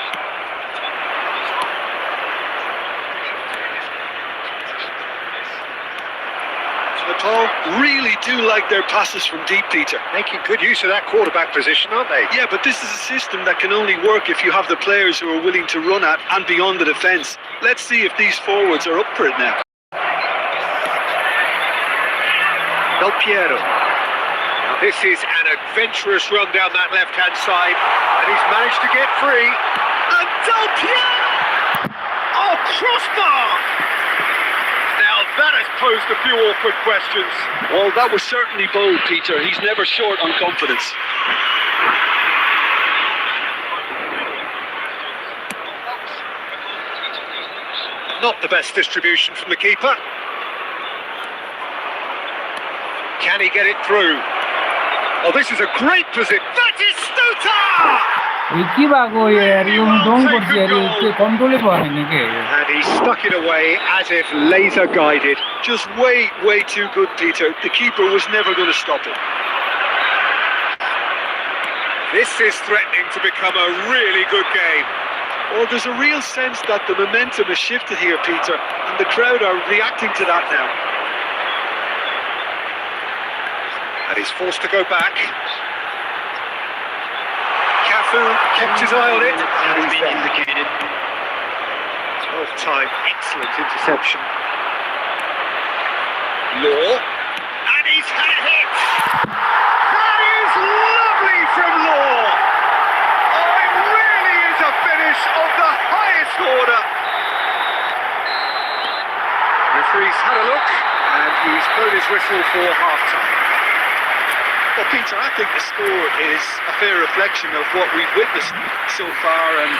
Nepal really do like their passes from deep, Peter. Making good use of that quarterback position, aren't they? Yeah, but this is a system that can only work if you have the players who are willing to run at and beyond the defence. Let's see if these forwards are up for it now. Del Piero. Now this is an adventurous run down that left-hand side, and he's managed to get free. And Del Piero! Oh, crossbar! Now that has posed a few awkward questions. Well, that was certainly bold, Peter. He's never short on confidence. Not the best distribution from the keeper. Can he get it through? Oh, this is a great position. That is Stuta! की भएको यार यो डोङ पर्छ यार यो के कन्ट्रोलै भएन के And he stuck it away as if laser guided. Just way, way too good, Peter. The keeper was never going to stop it. This is threatening to become a really good game. Well, there's a real sense that the momentum has shifted here, Peter, and the crowd are reacting to that now. And he's forced to go back. Cafu kept his eye on it, and he's been indicated. 12th time, excellent interception. Law, and he's had a hit! That is lovely from Law! Oh, it really is a finish of the highest order! Referee's had a look, and he's blown his whistle for half-time. Well, Peter, I think the score is a fair reflection of what we've witnessed so far, and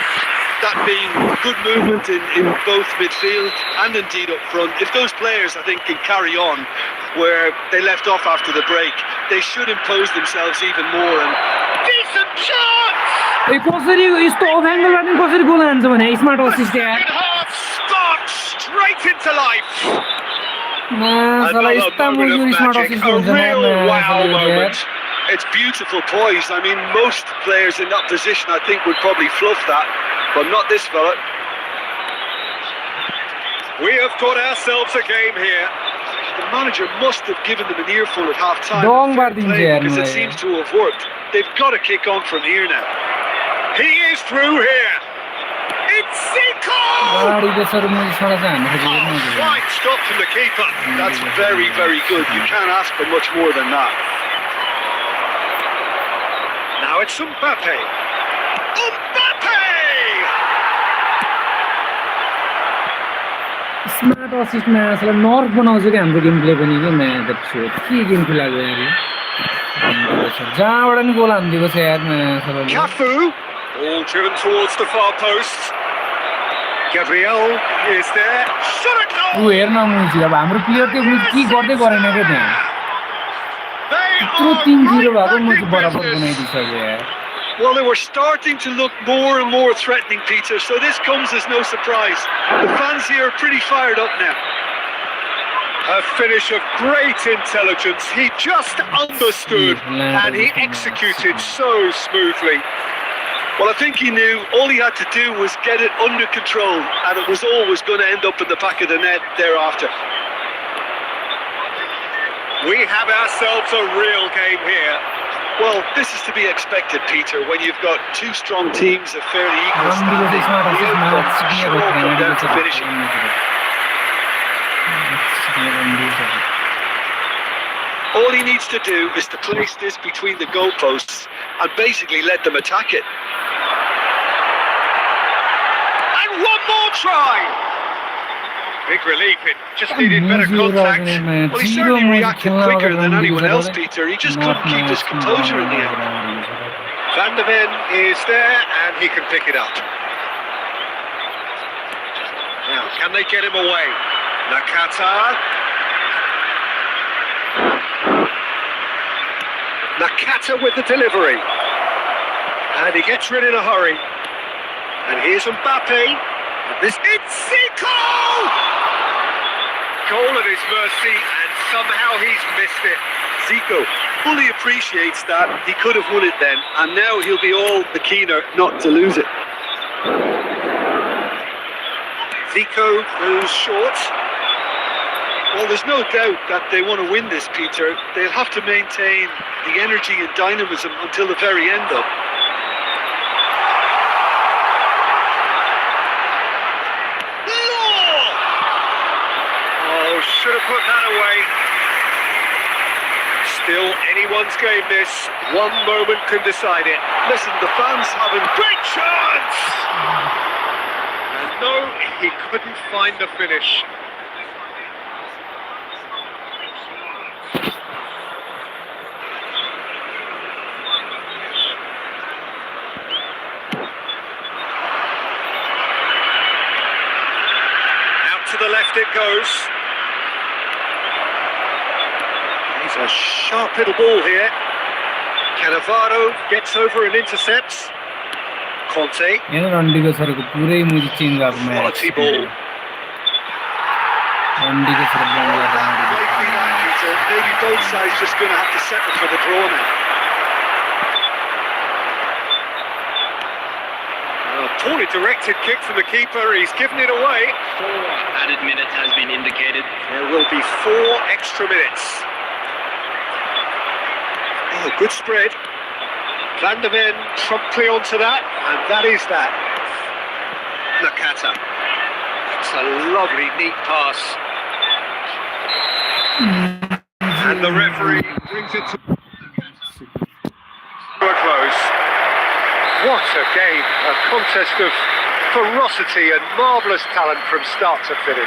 that being good movement in both midfield and indeed up front. If those players, I think, can carry on where they left off after the break, they should impose themselves even more. And Decent chance! कसरी यस्तो of एंगलबाट पनि कसरी गोल हान्छ भने smart assist यार Second half starts straight into life. साला यस्ता मुजुरी smart assist a हुन्छ real wow यार moment. It's beautiful poise. I mean, most players in that position, I think, would probably fluff that, but not this fella. We have got ourselves a game here. The manager must have given them an earful at half time. Dong var deyince yer Because it mi? seems to have worked. They've got to kick on from here now. He is through here. It's Zico! गाडीको सरमुज छोडा चाहिँ हामीले Oh, हेर्नु fine stop from the keeper. That's very, very good. You can't ask for much more than that. Now it's Mbappe. Mbappe! Smart असिस्टमा असला नर्भ बनाउँछ कि हाम्रो गेम प्ले पनि के म्याच छु के गेम प्ले लाग्यो यार जहाँबाट नि गोल हानिदिएको छ यार match Cafu. All driven towards the far post. Gabriel is there. Shot a ऊ goal! हेर्न मुजी अब हाम्रो प्लेयर चाहिँ के गर्दै गरेन क्या त्यहाँ They यत्रो are 3-0 भएको right मुजी back in बराबर business. बनाइदिइसक्यो यार Well, they were starting to look more and more threatening, Peter, so this comes as no surprise. The fans here are pretty fired up now. A finish of great intelligence. He just understood and he executed so smoothly. Well, I think he knew all he had to do was get it under control, and it was always going to end up in the back of the net thereafter. We have ourselves a real game here. Well, this is to be expected, Peter, when you've got two strong teams of fairly equal standing. The outcome should all come down to finishing. All he needs to do is to place this between the goalposts and basically let them attack it. And one more try. Big relief. It just needed better contact. Well, he certainly reacted quicker than anyone else, Peter. He just couldn't keep his composure in the end. Van der Ven is there and he can pick it up. Now, can they get him away? Nakata. Nakata with the delivery. And he gets rid in a hurry. And here's Mbappe. It's Zico! Goal at his mercy, and somehow he's missed it. Zico fully appreciates that. He could have won it then, and now he'll be all the keener not to lose it. Zico goes short. Well, there's no doubt that they want to win this, Peter. They'll have to maintain the energy and dynamism until the very end, though. Should have put that away. Still anyone's game this. One moment can decide it. Listen, the fans haven't... Great chance! And no, he couldn't find the finish. Out to the left it goes. He's a sharp little ball here. Cannavaro gets over and intercepts. Conte. यहाँ रन्डीको सरको पुरै मुजी change भएको match Quality ball. रन्डीको sir Maybe both sides just going to have to settle for the draw now. Poorly directed kick from the keeper. He's given it away. 4 added minutes has been indicated. There will be 4 extra minutes. Oh, good spread. Van der Ven promptly onto that, and that is that. Nakata. It's a lovely, neat pass. And the referee brings it to a close. What a game. A contest of ferocity and marvellous talent from start to finish.